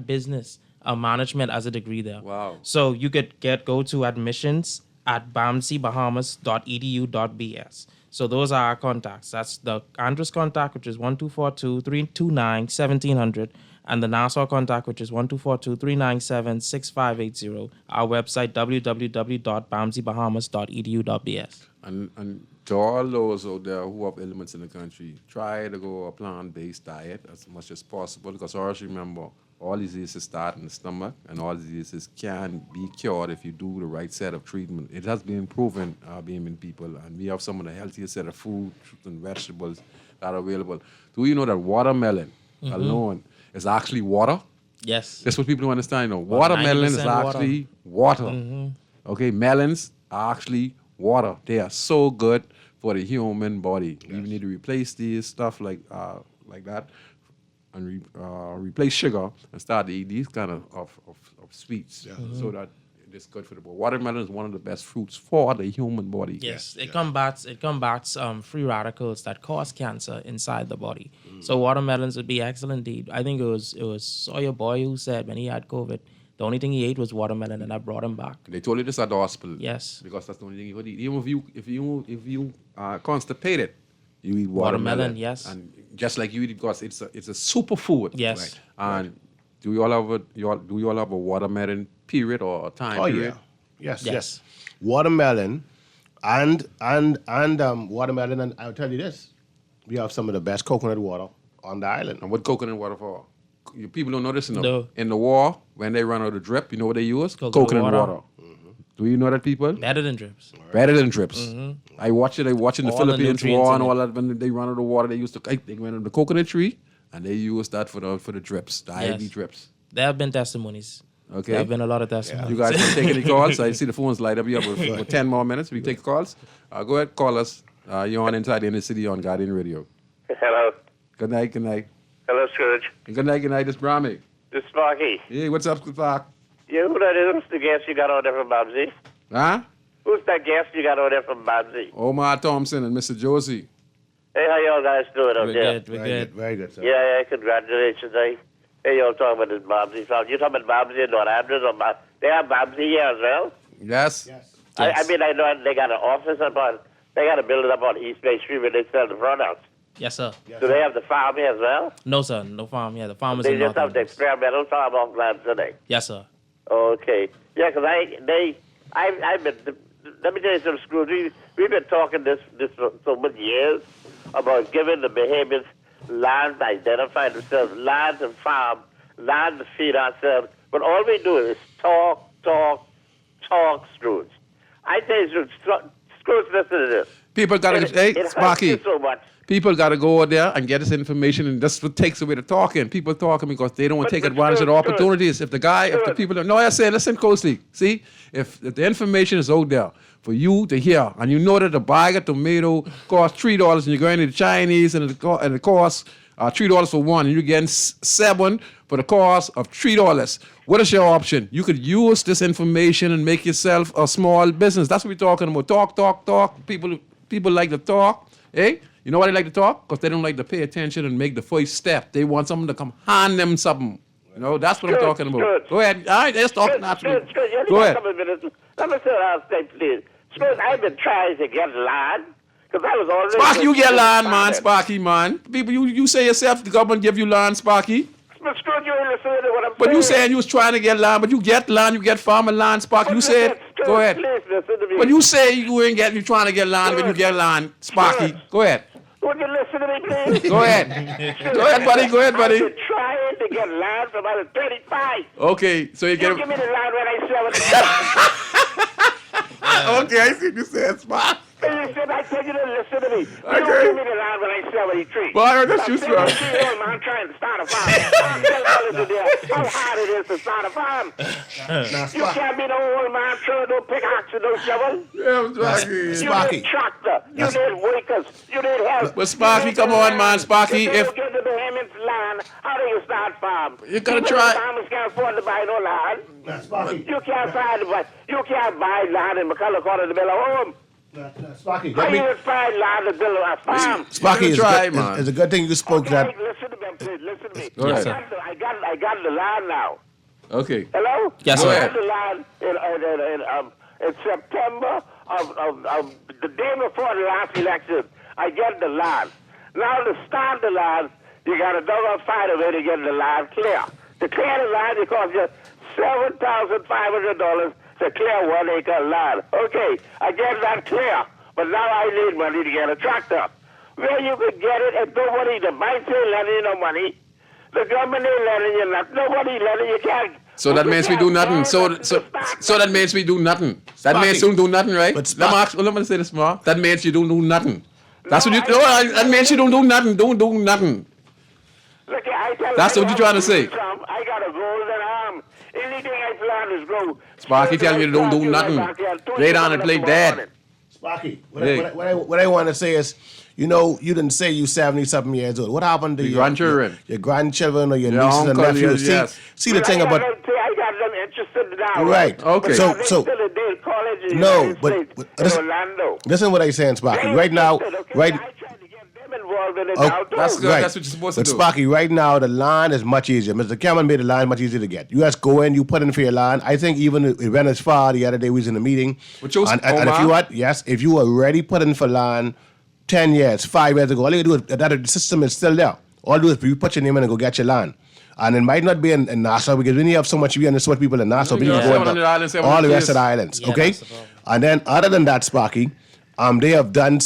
business management as a degree there. Wow. So you could go to admissions at bamseybahamas.edu.bs. So those are our contacts. That's the Andres contact, which is 1242-329-1700. And the Nassau contact, which is 1242-397-6580. Our website, www.bamseybahamas.edu.bs. And to all those out there who have elements in the country, try to go a plant-based diet as much as possible, because always remember, all diseases start in the stomach, and all diseases can be cured if you do the right set of treatment. It has been proven, being in people, and we have some of the healthiest set of food, fruits, and vegetables that are available. Do you know that watermelon alone is actually water? Yes. That's what people don't understand. You know, watermelon is actually water. Okay, melons are actually water. They are so good for the human body. Yes. You need to replace these stuff like that, and replace sugar and start to eat these kind of sweets, so that it's good for the body. Watermelon is one of the best fruits for the human body. Yes, it combats free radicals that cause cancer inside the body. So watermelons would be excellent indeed. I think it was Sawyer Boy who said when he had COVID, the only thing he ate was watermelon, and I brought him back. They told you this at the hospital. Yes, because that's the only thing you could eat. Even if you constipated, You eat watermelon. Yes. And just like you eat it, because it's a superfood. Yes. Right. And do you all have a watermelon period or a time period? Yeah. Yes. Watermelon and watermelon, and I'll tell you this. We have some of the best coconut water on the island. And what coconut water for? People don't know this enough. No. In the war, when they run out of drip, you know what they use? Coconut water. Mm-hmm. Do you know that, people? Better than drips. Better than drips. Mm-hmm. I watch it. I watch in the Philippines war and all that. When they run out of water, they went on the coconut tree and they use that for the drips, the IV drips. There have been testimonies. Okay. There have been a lot of testimonies. You guys want to take any calls? I see the phones light up. You have with 10 more minutes. We take calls. Go ahead, call us. You're on Inside the Inner City on Guardian Radio. Hello. Good night. Hello, Scrooge. Good night. This is Brahmi. This is Sparky. Hey, what's up, Spark? Yeah, who that is? The guest you got on there from Babsy? Huh? Who's that guest you got on there from Babsy? Omar Thompson and Mr. Josie. Hey, how y'all guys doing up there? We're good. Very good, sir. Yeah, congratulations. Hey, y'all talking about this Babsy stuff. You talking about Babsy in North Hampton? They have Babsy here as well? Yes. I mean, I know they got an office they got a building up on East Bay Street where they sell the products. Yes, sir. Do they have the farm here as well? No, sir. No farm. Yeah, the farm is They in just North have the Hampton. experimental farm off land today. Yes, sir. Okay. Yeah, because I've been. Let me tell you something, Scrooge. We've been talking this for so many years about giving the Bahamians land to identify themselves, land and farm, land to feed ourselves. But all we do is talk, Scrooge. I tell you, Scrooge, listen to this. People got to, it Sparky. hurts you so much. People got to go out there and get this information, and that's what takes away the talking. People talking because they don't want to take advantage of the opportunities. If the people don't know, I say, listen closely. See, if the information is out there for you to hear, and you know that the bag of tomato costs $3, and you're going to the Chinese, and it costs $3 for one, and you're getting 7 for the cost of $3. What is your option? You could use this information and make yourself a small business. That's what we're talking about. Talk. People like to talk, eh? You know why they like to talk? Because they don't like to pay attention and make the first step. They want someone to come hand them something. You know, that's what I'm talking about. Good. Go ahead. All right, let's talk naturally. Go ahead. Let me say what I'll say, please. Scrooge, I've been trying to get land because I was already... Sparky, you get land, man. Sparky, man. People, you say yourself the government give you land, Sparky. But Scrooge, you ain't listening to what I'm saying. But you saying you was trying to get land, but you get land, you get farming land, Sparky. You said, go ahead. Please listen to me. But you say you trying to get land, but you get land, Sparky. Go ahead. Would you listen to me, please? Go ahead. Go ahead, buddy. I've been trying to get land from I was 35. Okay, so you get... Give me the land when I sell it. Okay, I see what you said, Sparky. Listen, I tell you to listen to me. You Okay. don't give me the land when I sell any tree. Well, I heard that's you, sir. I'm trying to start a farm. How hard it is to start a farm. You can't be no old man throwing no pickaxe and no shovel. Yeah, Sparky. You need tractor. You need workers. You need help. But Sparky, come on, man, Sparky. If you get the Bahamians land, how do you start farm? You gotta Even try- the farmers can't afford to buy no land. Sparky. You can't buy land in McCullough Corner to build a home. Sparky, How you find land to build a farm? Sparky, You're gonna try, man. it's a good thing you spoke that. Okay, listen to me, please. Listen to me. Go ahead. I got the land now. Okay. Hello? Yes, Go sir. I ahead. got the land in September of the day before the last election. I get the land. Now to start the land, you got to double fight of it to get the land clear. To clear the land, it costs you $7,500 to clear 1 acre land. Okay, I get that clear, but now I need money to get a tractor. Where you could get it, and nobody, the bank ain't lending you no money. The government ain't lending you nothing. Nobody lending you can't. So that means we do nothing. So that means we do nothing. That means you don't do nothing, right? But let me say this, Ma. That means you don't do nothing. That's what you. That means you don't do nothing. Don't do nothing. Look, I tell That's what you're trying to say. I got a golden arm. Anything I plan is grow. Sparky telling you don't do nothing. Lay down and play dead. Sparky, what I want to say is, you know, you didn't say you 70-something years old. What happened to Your grandchildren. Your grandchildren or your Your nieces and uncle, nephews? yes. See the thing about... I got them interested now. Right. Okay. But So- they so- still in Dale College in No, United but- States, but in listen- Orlando. Listen what I'm saying, Sparky. They're Right now, interested, okay? right... I tried to get them involved in it Oh, now, too. That's good. Right. That's what you're supposed to But do. Sparky, right now, the line is much easier. Mr. Cameron made the line much easier to get. You guys go in, you put in for your line. I think even it went as far the other day we was in a meeting. With you, and if Omar? you had, yes, if you were already put in for line, 10 years, 5 years ago, all you do is, the system is still there. All you do is you put your name in and go get your land. And it might not be in Nassau because when you have so much, we understand people in Nassau, people go into all the rest of the islands, okay? And then other than that, Sparky, they have done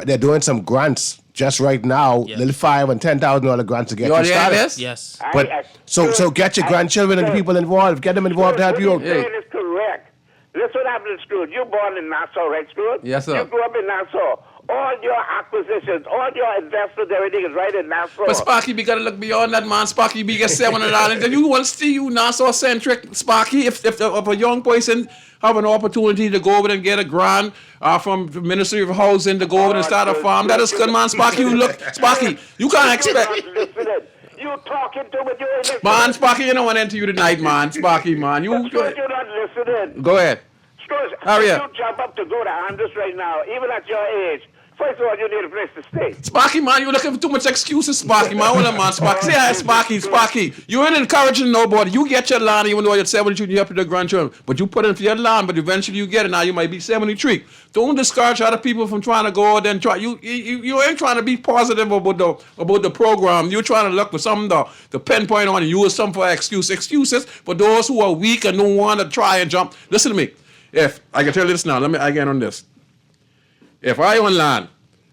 they're doing some grants just right now, little $5,000 and $10,000 grants to get you started. Yes. But so get your grandchildren and the people involved, get them involved to help you out. What you're saying is correct. This is what happened to Scrooge. You born in Nassau, right, Scrooge? Yes, sir. You grew up in Nassau. All your acquisitions, all your investments, everything is right in Nassau. But Sparky, we gotta look beyond that, man. Sparky, we get $700. Then you want to see you Nassau-centric, Sparky. If a young person have an opportunity to go over and get a grant from the Ministry of Housing to go over and start a farm, that is good, man. Sparky, Sparky, you can't expect. You talking to me, you ain't listening. Man, Sparky, you don't want to enter you tonight, man. Sparky, man. You're not listening. Go ahead. Scrooge, Hurry if up. you jump up to go to Andres right now, even at your age, first of all, you need a place to stay. Sparky, man, you're looking for too much excuses, Sparky, man. Hold on, man. Sparky. Say hi, Sparky. You ain't encouraging nobody. You get your land, even though you're 72, you have to the grandchildren. But you put in for your land, but eventually you get it. Now you might be 73. Don't discourage other people from trying to go out and try. You ain't trying to be positive about the program. You're trying to look for something to pinpoint on and use some for excuses for those who are weak and don't want to try and jump. Listen to me. If I can tell you this now, I get on this. If I own land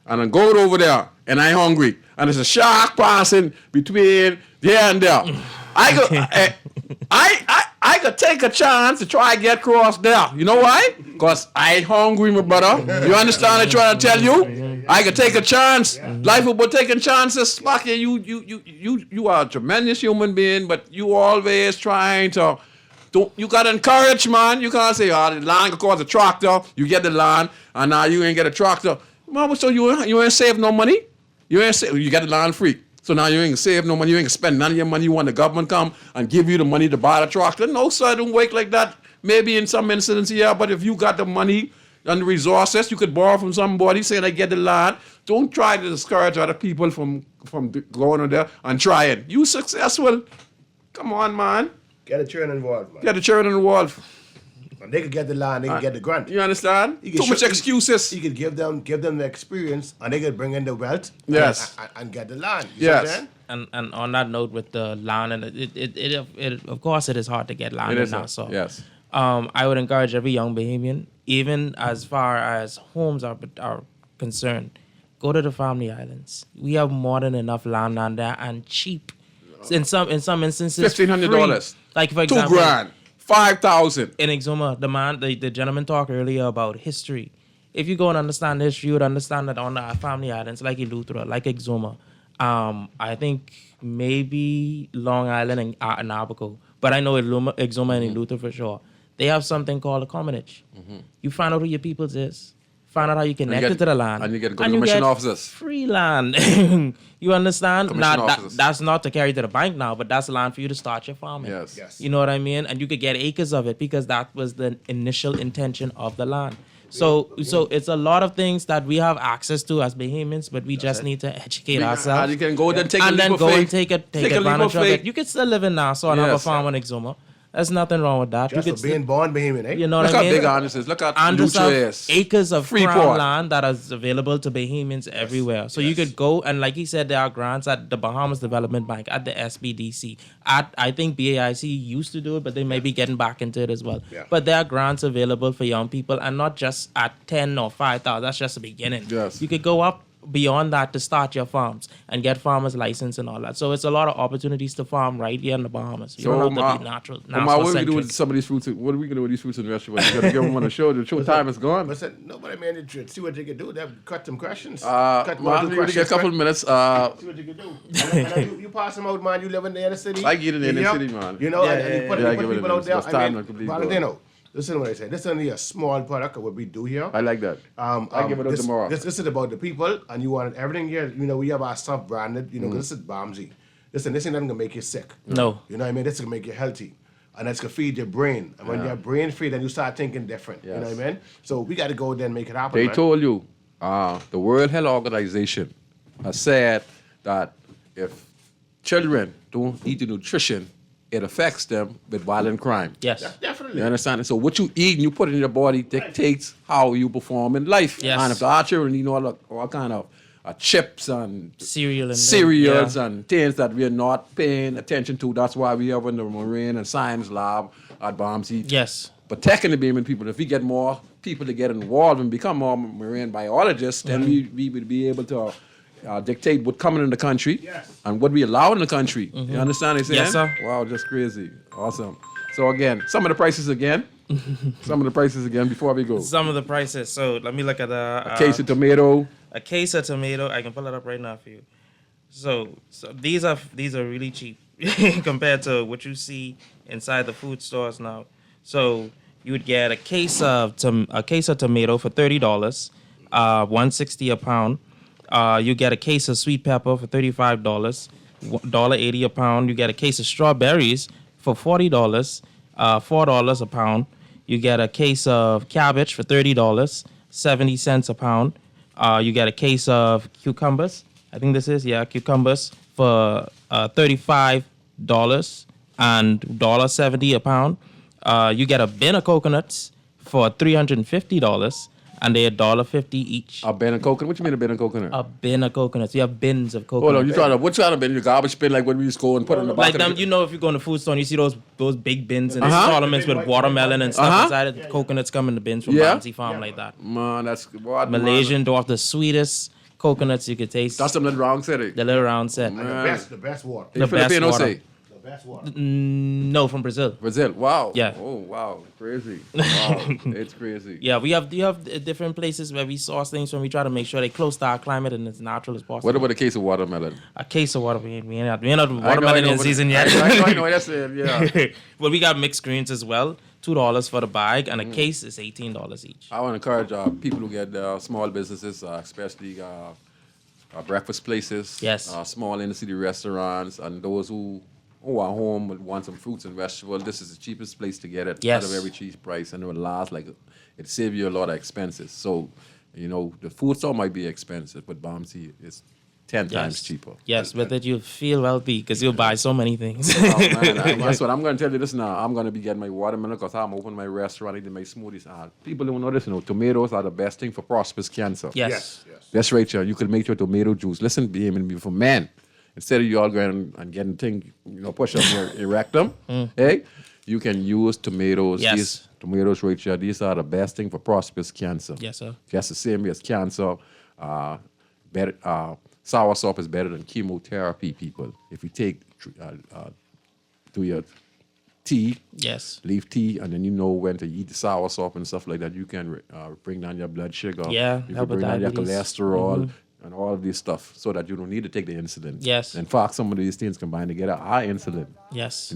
and I go over there and I'm hungry and there's a shark passing between there and there, I could take a chance to try and get across there. You know why? Because I hungry, my brother. You understand what I'm trying to tell you? I could take a chance. Life about taking chances. Sparky, you are a tremendous human being, but you always trying to. You got to encourage, man. You can't say, the land could cause a tractor. You get the land, and now you ain't get a tractor. Mama, so you ain't save no money? You get the land free. So now you ain't save no money. You ain't spend none of your money. You want the government come and give you the money to buy the tractor. No, sir, don't work like that. Maybe in some instances, yeah, but if you got the money and the resources, you could borrow from somebody, saying, I get the land. Don't try to discourage other people from going on there and trying. You successful. Come on, man. Get the children involved, man. Get the children involved. And they could get the land, they could get the grant. You understand? Too much excuses. You could give them the experience, and they could bring in the wealth. Yes. And get the land. Yes. And on that note, with the land, and it of course it is hard to get land in Nassau. Yes. I would encourage every young Bahamian, even as far as homes are concerned, go to the family islands. We have more than enough land down there and cheap. In some instances, $1,500. Like for example, $2,000, $5,000. In Exuma, the gentleman talked earlier about history. If you go and understand history, you would understand that on the family islands, like Eleuthera, like Exuma, I think maybe Long Island and Abaco, but I know Exuma and Eleuthera for sure. They have something called a commonage. You find out who your peoples is. Find out how you connect to the land. And you get commission officers. Free land. You understand? That's not to carry to the bank now, but that's land for you to start your farming. Yes. You know what I mean? And you could get acres of it because that was the initial intention of the land. So it's a lot of things that we have access to as Bahamians, but we just need to educate ourselves. You can go and take and a then leap go of and faith. take advantage of it. You could still live in Nassau and have a farm on Exuma. There's nothing wrong with that. Just for being born Bahamian, eh? You know Look what I mean? Look how big Andres is. Look how Andres Lucha have is. acres of Freeport crown land that is available to Bahamians everywhere. So you could go, and like he said, there are grants at the Bahamas Development Bank, at the SBDC. I think BAIC used to do it, but they may be getting back into it as well. Yeah. But there are grants available for young people, and not just at 10 or 5,000. That's just the beginning. Yes. You could go up beyond that to start your farms and get farmers license and all that. So it's a lot of opportunities to farm right here in the Bahamas. You don't have to be natural. What are we do with some of these fruits? What are we going to do with these fruits and vegetables? You got to give them on the show. The show time is gone. Listen, nobody man to see what they can do. They have cut some questions. Man, we get a couple of minutes. See what you can do. And you pass them out, man. You live in the inner city. I get in the inner city, man. You know, and you put people out there. I mean, Valentino. Listen to what I say. This is only a small product of what we do here. I like that. I give it up tomorrow. This is about the people, and you want everything here. You know, we have our stuff branded. You know, 'cause this is Bombsy. Listen, this ain't nothing gonna make you sick. No. You know what I mean? This is gonna make you healthy, and that's gonna feed your brain. And when you're brain free, then you start thinking different. Yes. You know what I mean? So we got to go there and make it happen. They man. told you, the World Health Organization has said that if children don't eat the nutrition it affects them with violent crime. Yes. Definitely. You understand? So what you eat and you put in your body dictates how you perform in life. Yes. And if our children eat all kind of chips and cereals and things that we are not paying attention to, that's why we have in the Marine and Science Lab at Bomsey. Yes. Protecting the Bayman people. If we get more people to get involved and become more marine biologists, then we would be able to dictate what's coming in the country and what we allow in the country. You understand what I'm saying? Yes, sir. Wow, just crazy. Awesome. So again, some of the prices again. Before we go. Some of the prices. So let me look at a case of tomato. A case of tomato. I can pull it up right now for you. So these are really cheap compared to what you see inside the food stores now. So you would get a case of tomato for $30, $1.60 a pound. You get a case of sweet pepper for $35, $1.80 a pound. You get a case of strawberries for $40, $4 a pound. You get a case of cabbage for $30, 70 cents a pound. You get a case of cucumbers. I think this is cucumbers for $35 and $1.70 a pound. You get a bin of coconuts for $350, and they're $1.50 each. A bin of coconut? What you mean a bin of coconut? A bin of coconuts. You have bins of coconuts. Hold on, what kind of bin? Your garbage bin, like when we used to go and put in the back like them, if you go in the food store and you see those big bins and Solomon's with watermelon and stuff inside it. The coconuts come in the bins from Bouncy Farm like that. Man, that's what Malaysian dwarf, the sweetest coconuts you could taste. That's the little round set. The little round set. The best water. The best water. Best water. No, from Brazil. Brazil, wow. Yeah. Oh, wow, crazy. Wow, it's crazy. Yeah, we have different places where we source things from. We try to make sure they're close to our climate and as natural as possible. What about a case of watermelon? A case of watermelon. We ain't not watermelon in season yet. I know, that's it, yeah. Well, we got mixed greens as well. $2 for the bag, and a case is $18 each. I want to encourage people who get small businesses, especially breakfast places, small inner city restaurants, and those who are home and want some fruits and vegetables. This is the cheapest place to get it at a very cheap price, and it will last it save you a lot of expenses. So, the food store might be expensive, but Bomsey is 10 times cheaper. Yes, but that you feel wealthy because you'll buy so many things. Oh, man, guess what? I'm going to tell you this now. I'm going to be getting my watermelon because I'm opening my restaurant. I did my smoothies. People don't know this. Tomatoes are the best thing for prosperous cancer. Yes. That's right, you can make your tomato juice. Listen, for men. Instead of you all going and getting things, push up your rectum, hey, you can use tomatoes. Yes. These tomatoes right here, these are the best thing for prosperous cancer. Yes, sir. Just the same way as cancer. Soursop is better than chemotherapy, people. If you take, do your tea, leaf tea, and then you know when to eat the soursop and stuff like that, you can bring down your blood sugar. Yeah, you can bring down your cholesterol. And all of this stuff, so that you don't need to take the insulin. Yes. In fact, some of these things combine together are insulin. Yes.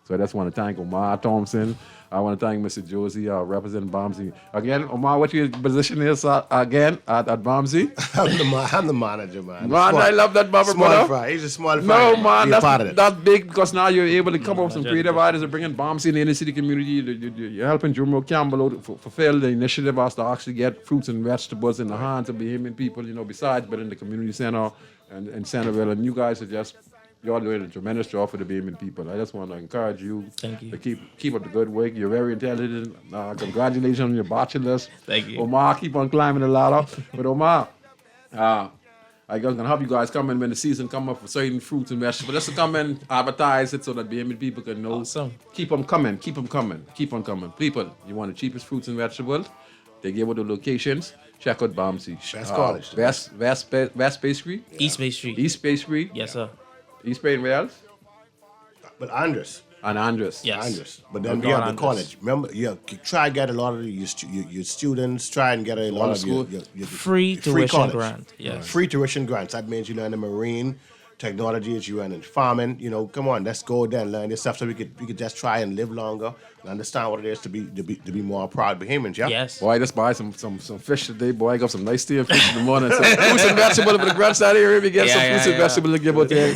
So I just want to thank Omar Thompson. I want to thank Mr. Josie, representing Bomsey. Again, Omar, what your position is again at Bomsey? I'm the manager, man. Man, I love that Bubba, brother. Fry. He's a small fry. No, man, that's big because now you're able to come up with some creative ideas and bring in Bomsey in the inner city community. You're helping Jumbo Campbell to fulfill the initiative as to actually get fruits and vegetables in the hands of Bahamian people, besides, but in the community center and in Centerville. And you guys are you're doing a tremendous job for the Bahamian people. I just want to encourage you, to keep up the good work. You're very intelligent. Congratulations on your bachelor's. Thank you. Omar, keep on climbing the ladder. But Omar, I was going to help you guys come in when the season come up for certain fruits and vegetables. Just to come and advertise it so that Bahamian people can know. Awesome. Keep them coming. Keep on coming. People, you want the cheapest fruits and vegetables? They give you the locations. Check out Bomsey. Best college. West Bay Street? East Bay Street. East Bay Street? Yes, sir. East Bay and Wales? But Andres. And Andres. Yes. Andres. But then we have the college. Remember, try and get a lot of your students, try and get a lot of your free tuition grant. Yes. Free tuition grants. That means you learn in marine technologies, you learn in farming. Come on, let's go there and learn this stuff so we could just try and live longer and understand what it is to be more proud Bahamians, yeah? Yes. Boy, I just buy some fish today, boy. I got some nice steam fish in the morning. Some fruits and vegetables for the grants out here. We get some fruits and vegetables to give out there.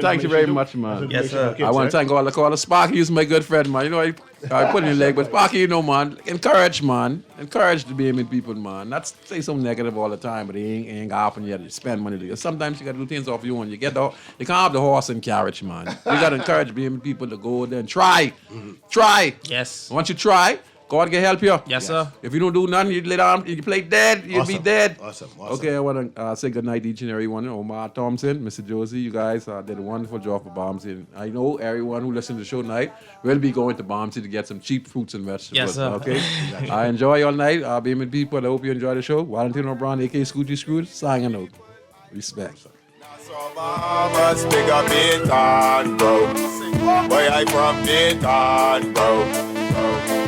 Thank you very much, man. Yes, sir. I want to thank all the callers. Sparky is my good friend, man. I put in your leg, but Sparky, you know, man, encourage the BMN people, man. Not say something negative all the time, but it ain't happen yet. You spend money. Sometimes you got to do things off your own. You can't have the horse and carriage, man. You got to encourage BMN people to go there and try. Try. Yes. Once you try, God can help you. Yes, sir. If you don't do nothing, you lay down, you play dead, you'll be dead. Awesome. Okay, I want to say good night to each and every one. Omar Thompson, Mr. Josie, you guys did a wonderful job for Bombsy. And I know everyone who listens to the show tonight will be going to Bombsy to get some cheap fruits and vegetables. Yes, sir. Okay? I enjoy your night. BMN people, I hope you enjoy the show. Valentino Brown, a.k.a. Scrooge, signing out. Respect. Some mamas pick up Bacon, bro. Where I from Bacon, bro.